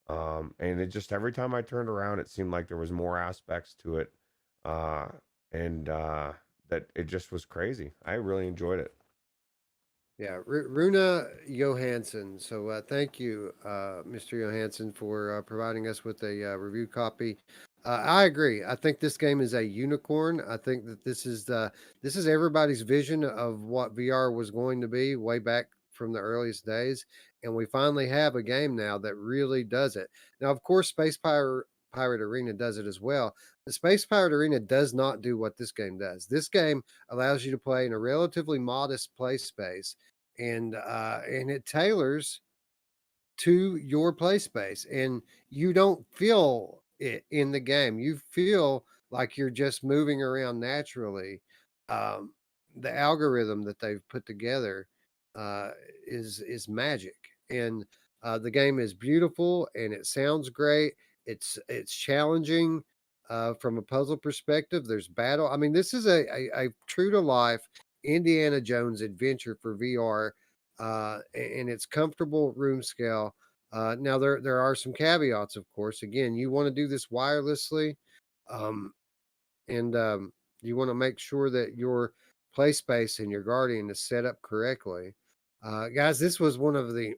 And it just every time I turned around, it seemed like there was more aspects to it, uh, and that it just was crazy. I really enjoyed it. Yeah, Runa Johansson. So thank you, Mr. Johansson, for providing us with a review copy. I agree. I think this game is a unicorn. I think that this is everybody's vision of what VR was going to be way back from the earliest days, and we finally have a game now that really does it. Now, of course, Pirate Arena does it as well. The Space Pirate Arena does not do what this game does. This game allows you to play in a relatively modest play space, and it tailors to your play space, and you don't feel it in the game. You feel like you're just moving around naturally. um, the algorithm that they've put together uh, is magic, and the game is beautiful and it sounds great. It's challenging from a puzzle perspective. There's battle. I mean, this is a true to life Indiana Jones adventure for VR, and it's comfortable room scale. Now there are some caveats, of course. Again, you want to do this wirelessly, um, and you want to make sure that your play space and your guardian is set up correctly. Guys, this was one of the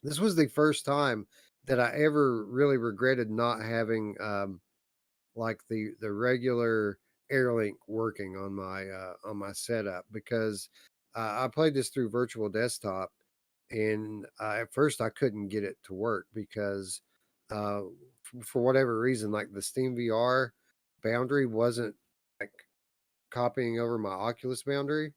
this was the first time that I ever really regretted not having like the regular AirLink working on my setup, because I played this through virtual desktop, and at first I couldn't get it to work because for whatever reason, like the Steam VR boundary wasn't like copying over my Oculus boundary,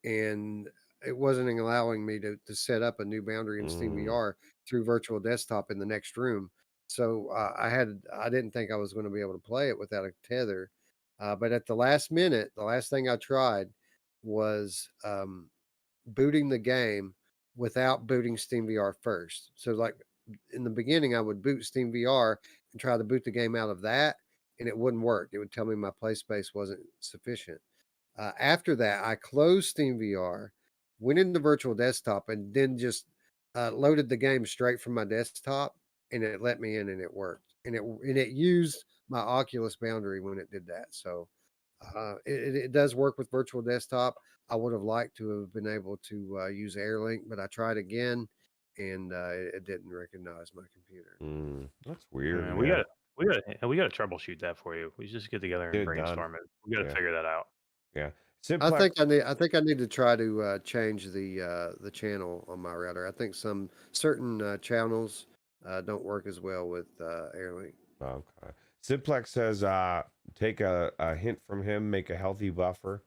and it wasn't allowing me to set up a new boundary in Steam Mm, VR through virtual desktop in the next room. So I didn't think I was going to be able to play it without a tether. But at the last minute, the last thing I tried was booting the game without booting Steam VR first. So like in the beginning, I would boot Steam VR and try to boot the game out of that, and it wouldn't work. It would tell me my play space wasn't sufficient. After that, I closed Steam VR, went into virtual desktop, and then just loaded the game straight from my desktop, and it let me in, and it worked, and it used my Oculus boundary when it did that. So it does work with virtual desktop. I would have liked to have been able to use AirLink, but I tried again, and it didn't recognize my computer. that's weird, Yeah, man. we got to troubleshoot that for you. We just get together Get and it done. brainstorm it. We got to Yeah. figure that out. Yeah. Simplex. I think I need to try to change the channel on my router. I think some certain channels don't work as well with Airlink. Okay. Simplex says, take a hint from him, make a healthy buffer,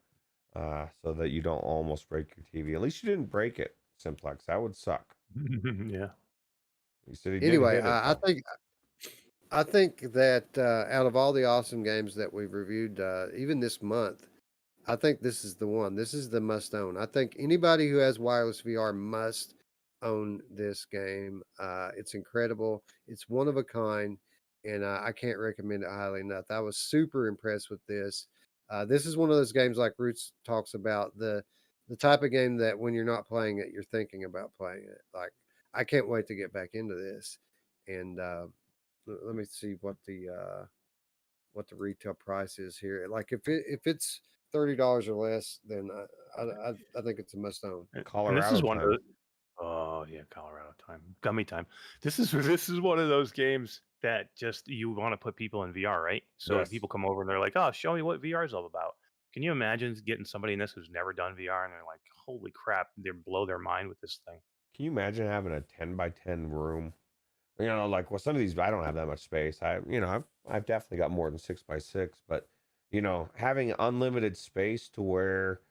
so that you don't almost break your TV. At least you didn't break it, Simplex. That would suck. Yeah. He said he did Anyway, hit it though. I think that out of all the awesome games that we've reviewed, even this month, I think this is the one. This is the must own. I think anybody who has wireless VR must own this game. It's incredible. It's one of a kind, and I can't recommend it highly enough. I was super impressed with this. This is one of those games like Roots talks about the type of game that when you're not playing it, you're thinking about playing it. Like I can't wait to get back into this. And let me see what the retail price is here. Like if it's $30 or less, then I think it's a must own. And this is Colorado one of time. the oh yeah, Colorado time, gummy time. This is one of those games that just you want to put people in VR, right? So if Yes. people come over and they're like, "Oh, show me what VR is all about." Can you imagine getting somebody in this who's never done VR and they're like, "Holy crap!" They blow their mind with this thing. Can you imagine having a 10 by 10 room? Like some of these, I don't have that much space. I've definitely got more than 6 by 6, but having unlimited space to where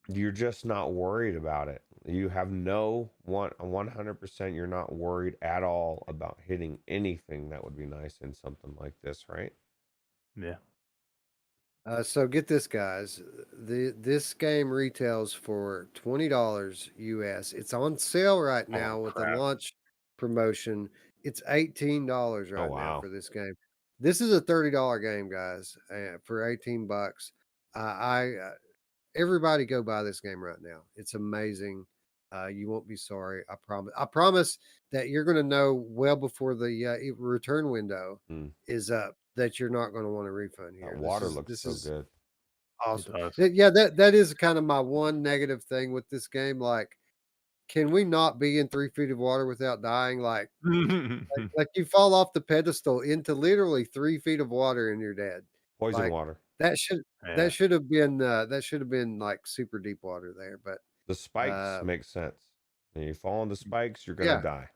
you're just not worried about it. You have 100%. You're not worried at all about hitting anything. That would be nice in something like this, right? Yeah. So get this, guys. This game retails for $20 US. It's on sale right now Holy with a crap! launch promotion. It's $18 Oh right now wow. for this game. This is a $30 game, guys, for $18. Everybody go buy this game right now. It's amazing. You won't be sorry. I promise. I promise that you're going to know well before the return window Hmm. is up that you're not going to want a refund That here. water looks This so is good. It awesome. does. Yeah, that is kind of my one negative thing with this game. Like, can we not be in 3 feet of water without dying? Like you fall off the pedestal into literally 3 feet of water and you're dead. Poison Like water. that should Yeah. that should have been like super deep water there. But The spikes uh, make sense. When you fall on the spikes, you're gonna yeah, die.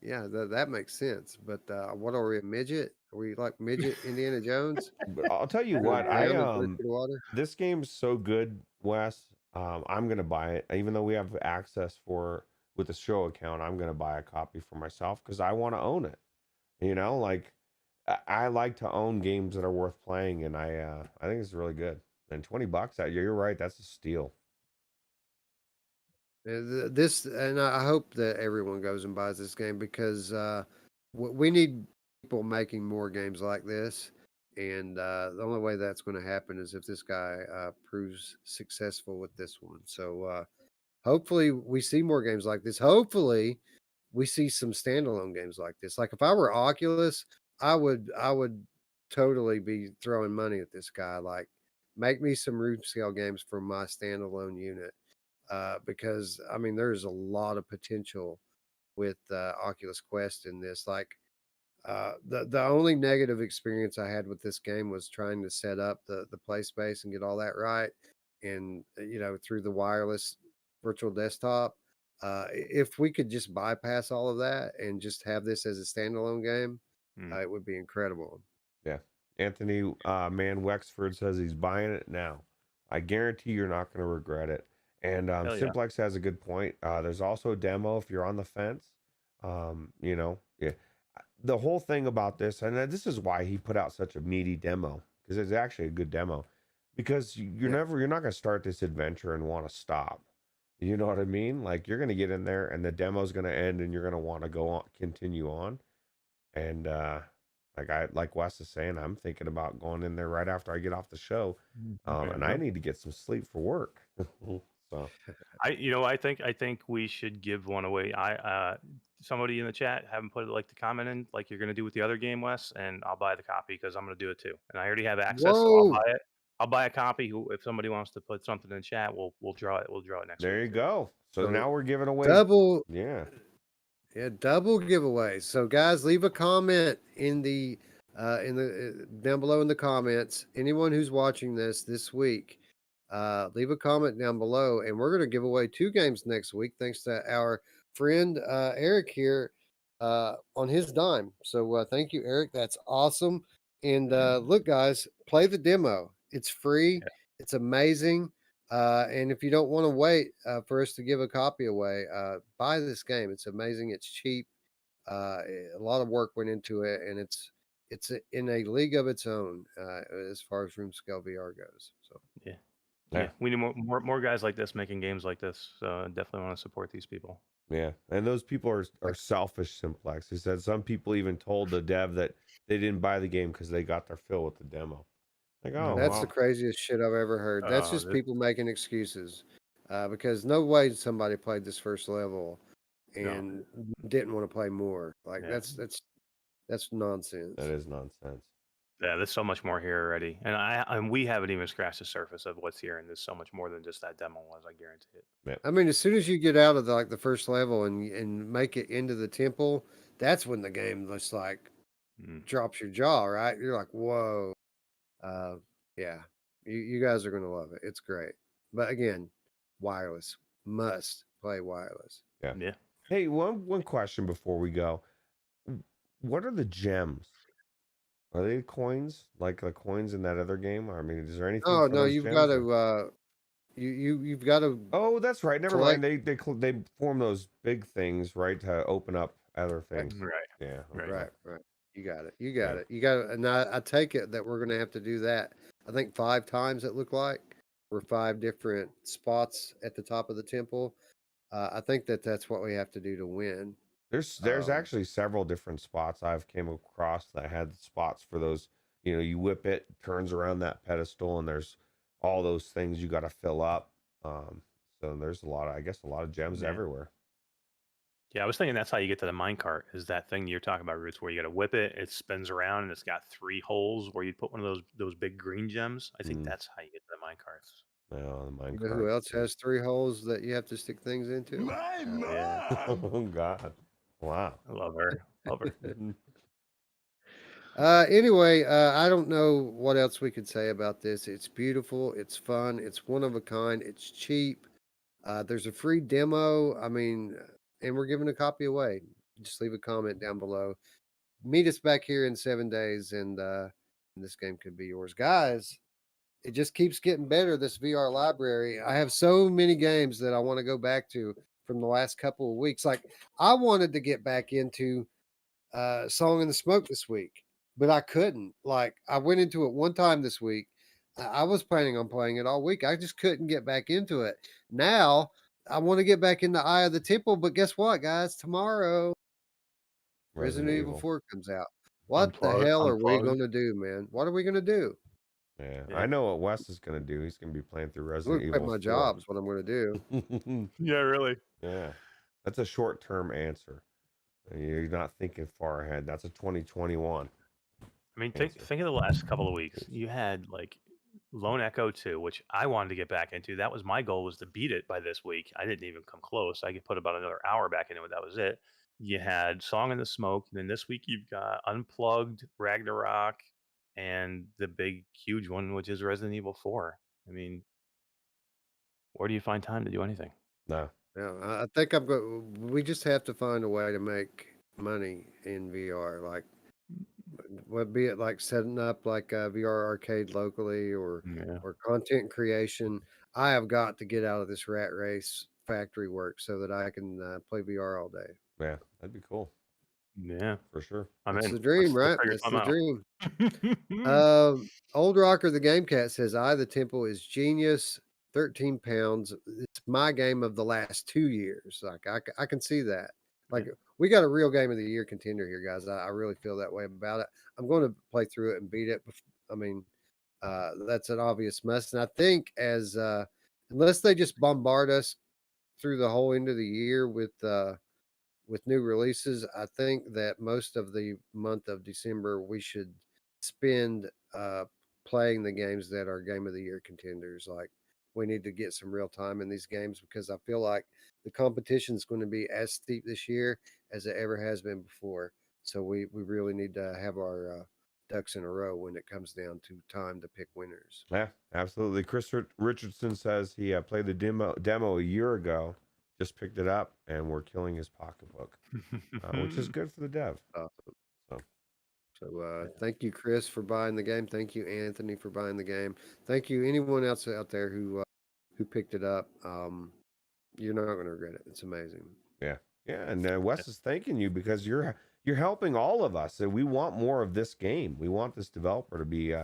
yeah, that makes sense. But what are we, a midget? Are we like midget Indiana Jones But I'll tell you going what, down in 3 feet of water? this game's so good, Wes. I'm gonna buy it, even though we have access for with the show account. I'm gonna buy a copy for myself because I want to own it. Like I like to own games that are worth playing, and I think it's really good. And $20, you're right, that's a steal. This and I hope that everyone goes and buys this game because we need people making more games like this, and the only way that's going to happen is if this guy proves successful with this one. So hopefully we see more games like this. Hopefully we see some standalone games like this. Like if I were Oculus, I would totally be throwing money at this guy. Like make me some root scale games for my standalone unit because I mean there's a lot of potential with Oculus Quest in this. Like the only negative experience I had with this game was trying to set up the play space and get all that right, and through the wireless virtual desktop. If we could just bypass all of that and just have this as a standalone game, Hmm. it would be incredible. Yeah. Anthony Man Wexford says he's buying it now. I guarantee you're not going to regret it. And Hell yeah. Simplex has a good point. There's also a demo if you're on the fence. Yeah. The whole thing about this, and this is why he put out such a meaty demo, because it's actually a good demo. Because you're Yeah. not going to start this adventure and want to stop. You know what I mean? Like you're going to get in there and the demo's going to end and you're going to want to go on, continue on. And like Wes is saying, I'm thinking about going in there right after I get off the show, and I Yeah. need to get some sleep for work. So I think we should give one away. Somebody in the chat haven't put like the comment in like you're gonna do with the other game, Wes, and I'll buy the copy because I'm gonna do it too. And I already have access, so I'll Whoa! buy it. I'll buy a copy. If somebody wants to put something in the chat, we'll draw it. We'll draw it next there week you too. go. So So now we're giving away. double Yeah, Yeah, double giveaway. So, guys, leave a comment in the in the down below in the comments. Anyone who's watching this week, leave a comment down below, and we're going to give away 2 games next week, thanks to our friend Eric here on his dime. So thank you, Eric. That's awesome. And look, guys, play the demo. It's free. Yeah. It's amazing. And if you don't want to wait for us to give a copy away, buy this game. It's amazing. It's cheap. A lot of work went into it, and it's in a league of its own as far as room scale VR goes. So Yeah. Yeah. Yeah, we need more guys like this making games like this. So I definitely want to support these people. Yeah, and those people are selfish, Simplex. He said some people even told the dev that they didn't buy the game because they got their fill with the demo. Like, oh, that's the well, craziest shit I've ever heard. That's just people making excuses because no way somebody played this first level and didn't want to play more. Like Yeah. that's nonsense. that is nonsense. Yeah, there's so much more here already, and we haven't even scratched the surface of what's here, and there's so much more than just that demo was. I guarantee it. Yeah. I mean, as soon as you get out of the first level and make it into the temple, that's when the game just like drops your jaw. Right? You're like, whoa. Yeah, you guys are gonna love it. It's great. But again, wireless must play wireless. Yeah. Yeah. Hey, one question before we go. What are the gems? Are they coins like the coins in that other game? I mean, is there anything Oh for no, those you've gems? got to you've got to. Oh, that's right. Never collect- mind. They form those big things, right, to open up other things. Right. Yeah. Right. Right. You got it. You got it. You got it. And I take it that we're gonna have to do that. I think 5 times it looked like. We're 5 different spots at the top of the temple. I think that's what we have to do to win. There's actually several different spots I've came across that had spots for those. You know, you whip it, turns around that pedestal, and there's all those things you got to fill up. So there's a lot of gems everywhere. Yeah, I was thinking that's how you get to the minecart. Is that thing you're talking about, Roots, where you got to whip it, it spins around, and it's got 3 holes where you put one of those big green gems. I think that's how you get to the minecarts. No, the You minecart. know who else has 3 holes that you have to stick things into? My Yeah. mom! Oh God! Wow. I love her. Love her. Anyway, I don't know what else we could say about this. It's beautiful. It's fun. It's one of a kind. It's cheap. There's a free demo. I mean, and we're giving a copy away. Just leave a comment down below. Meet us back here in 7 days, and this game could be yours, guys. It just keeps getting better. This VR library. I have so many games that I want to go back to from the last couple of weeks. Like I wanted to get back into Song in the Smoke this week, but I couldn't. Like I went into it one time this week. I was planning on playing it all week. I just couldn't get back into it. Now I want to get back into Eye of the Temple, but guess what, guys? Tomorrow Resident Evil 4 comes out. What the hell are we going to do, man? What are we going to do? Yeah, I know what Wes is going to do. He's going to be playing through I'm Resident going to quit Evil my 4. job. Is what I'm going to do. Yeah, really. Yeah, that's a short-term answer. You're not thinking far ahead. That's a 2021. I mean, think of the last couple of weeks. You had like Lone Echo 2, which I wanted to get back into. That was my goal, was to beat it by this week. I didn't even come close. I could put about another hour back into it. That was it. You had Song in the Smoke. And then this week you've got Unplugged, Ragnarok, and the big, huge one, which is Resident Evil 4. I mean, where do you find time to do anything? No. Yeah, I think we just have to find a way to make money in VR. Like, what be it like setting up like a VR arcade locally or content creation. I have got to get out of this rat race factory work so that I can play VR all day. Yeah, that'd be cool. Yeah, for sure. That's the dream, right? figure That's the something dream. out. Old Rocker the Game Cat says, "I the Temple is genius. 13 pounds. It's my game of the last 2 years. Like I can see that. Like we got a real game of the year contender here, guys. I really feel that way about it. I'm going to play through it and beat it. I mean, that's an obvious must. And I think as unless they just bombard us through the whole end of the year with new releases, I think that most of the month of December we should spend playing the games that are game of the year contenders. Like we need to get some real time in these games because I feel like the competition is going to be as steep this year as it ever has been before. So we really need to have our ducks in a row when it comes down to time to pick winners. Yeah, absolutely. Chris Richardson says he played the demo a year ago, just picked it up, and we're killing his pocketbook, which is good for the dev. Awesome. So, So thank you, Chris, for buying the game. Thank you, Anthony, for buying the game. Thank you, anyone else out there who picked it up. You're not going to regret it. It's amazing. yeah, and Wes is thanking you because you're helping all of us, and we want more of this game. We want this developer to be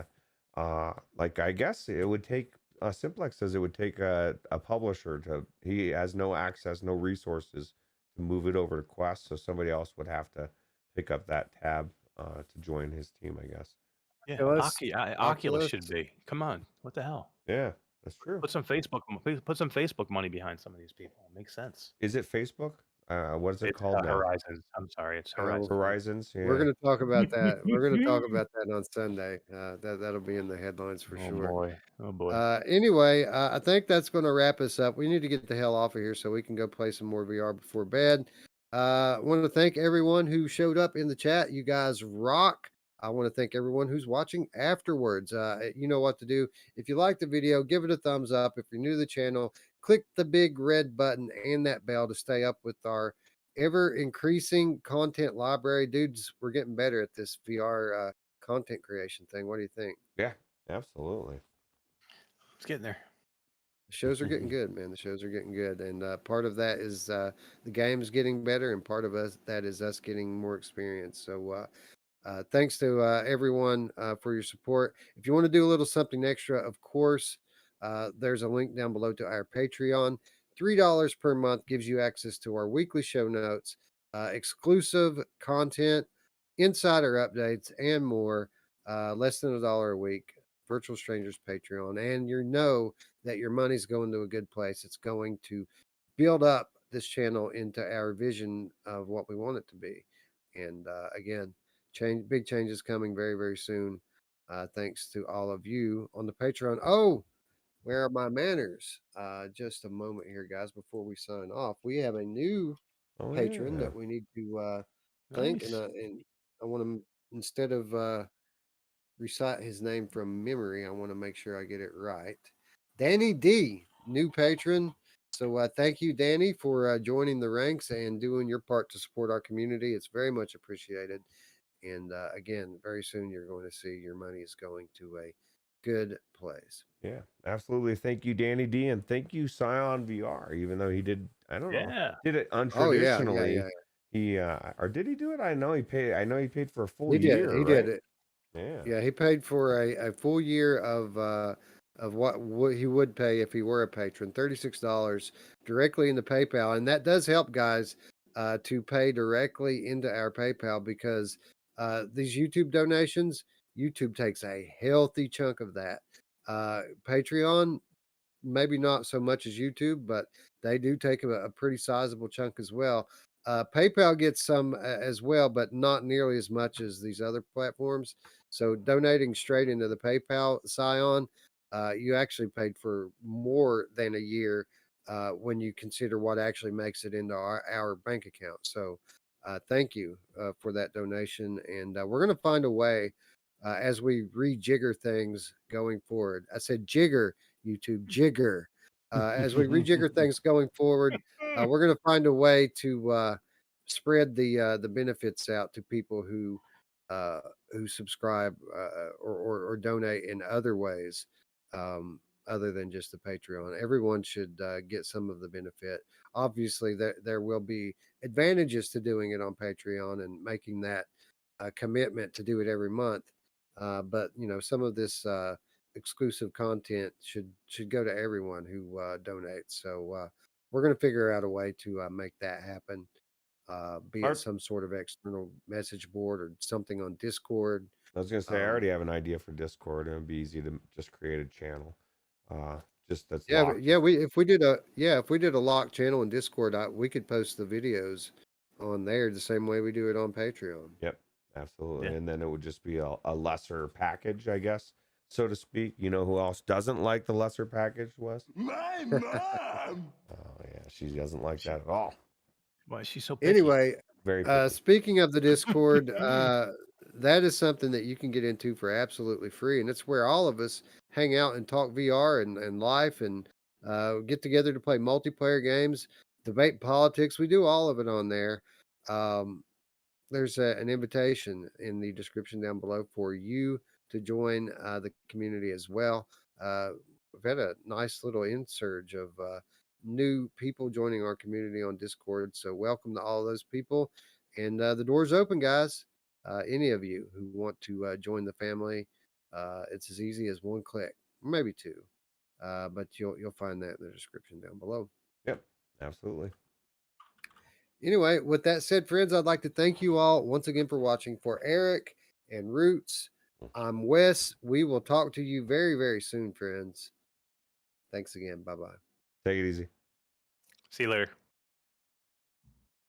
like, I guess it would take. Simplex says it would take a publisher to. He has no access, no resources to move it over to Quest, so somebody else would have to pick up that tab to join his team, I guess. Yeah, Oculus? Oculus should be. Come on, what the hell? Yeah, that's true. Put some Facebook money behind some of these people. It makes sense. Is it Facebook? What is it It's called now? Horizons. I'm sorry, it's Horizons. Horizons. Yeah. We're going to talk about that. We're going to talk about that on Sunday. That'll be in the headlines for sure. Oh boy. Anyway, I think that's going to wrap us up. We need to get the hell off of here so we can go play some more VR before bed. I want to thank everyone who showed up in the chat. You guys rock. I want to thank everyone who's watching afterwards. You know what to do. If you like the video, give it a thumbs up. If you're new to the channel, click the big red button and that bell to stay up with our ever increasing content library. Dudes, we're getting better at this VR content creation thing. What do you think? Yeah, absolutely. It's getting there. The shows are getting good, man. The shows are getting good, and part of that is the game's getting better, and part of that is us getting more experience. So thanks to everyone for your support. If you want to do a little something extra, of course, there's a link down below to our Patreon. $3 per month gives you access to our weekly show notes, exclusive content, insider updates, and more. Less than $1 a week. Virtual Strangers Patreon, and you know that your money's going to a good place. It's going to build up this channel into our vision of what we want it to be. And again, big changes coming very, very soon. Thanks to all of you on the Patreon. Oh, where are my manners? Just a moment here, guys, before we sign off. We have a new patron that we need to thank, Nice. and I want to, instead of recite his name from memory, I want to make sure I get it right. Danny D, new patron. So thank you, Danny, for joining the ranks and doing your part to support our community. It's very much appreciated. And again, very soon you're going to see your money is going to a good place. Yeah, absolutely. Thank you, Danny D, and thank you, Scion VR. Even though he did, I don't know, did it untraditionally. Oh, yeah. He or did he do it? I know he paid. I know he paid for a full He year. did. He did it. Yeah. He paid for a full year of what he would pay if he were a patron, $36 directly into PayPal, and that does help, guys, to pay directly into our PayPal because these YouTube donations, YouTube takes a healthy chunk of that. Patreon, maybe not so much as YouTube, but they do take a pretty sizable chunk as well. PayPal gets some as well, but not nearly as much as these other platforms. So donating straight into the PayPal, Scion, you actually paid for more than a year when you consider what actually makes it into our bank account. So thank you for that donation. And we're going to find a way as we rejigger things going forward. I said jigger, YouTube, jigger. As we rejigger things going forward, we're going to find a way to spread the benefits out to people who subscribe or donate in other ways other than just the Patreon. Everyone should get some of the benefit. Obviously, there will be advantages to doing it on Patreon and making that a commitment to do it every month. But some of this exclusive content should go to everyone who donates. So we're going to figure out a way to make that happen. Be it some sort of external message board or something on Discord. I was gonna say I already have an idea for Discord, and it'd be easy to just create a channel. Just that's locked. If we did a locked channel in Discord, we could post the videos on there the same way we do it on Patreon. Yep, absolutely. Yeah. And then it would just be a lesser package, I guess, so to speak. You know who else doesn't like the lesser package, Wes? My mom. Oh yeah, she doesn't like that at all. Why is she so picky? Anyway, very picky. Speaking of the Discord, that is something that you can get into for absolutely free, and it's where all of us hang out and talk VR and life and get together to play multiplayer games, debate politics. We do all of it on there. Um, there's an invitation in the description down below for you to join the community as well. We've had a nice little insurge of new people joining our community on Discord. So, welcome to all those people. And the door's open, guys. Any of you who want to join the family, it's as easy as one click, maybe two. But you'll find that in the description down below. Yep, absolutely. Anyway, with that said, friends, I'd like to thank you all once again for watching. For Eric and Ruuts, I'm Wes. We will talk to you very, very soon, friends. Thanks again. Bye bye. Take it easy. See you later.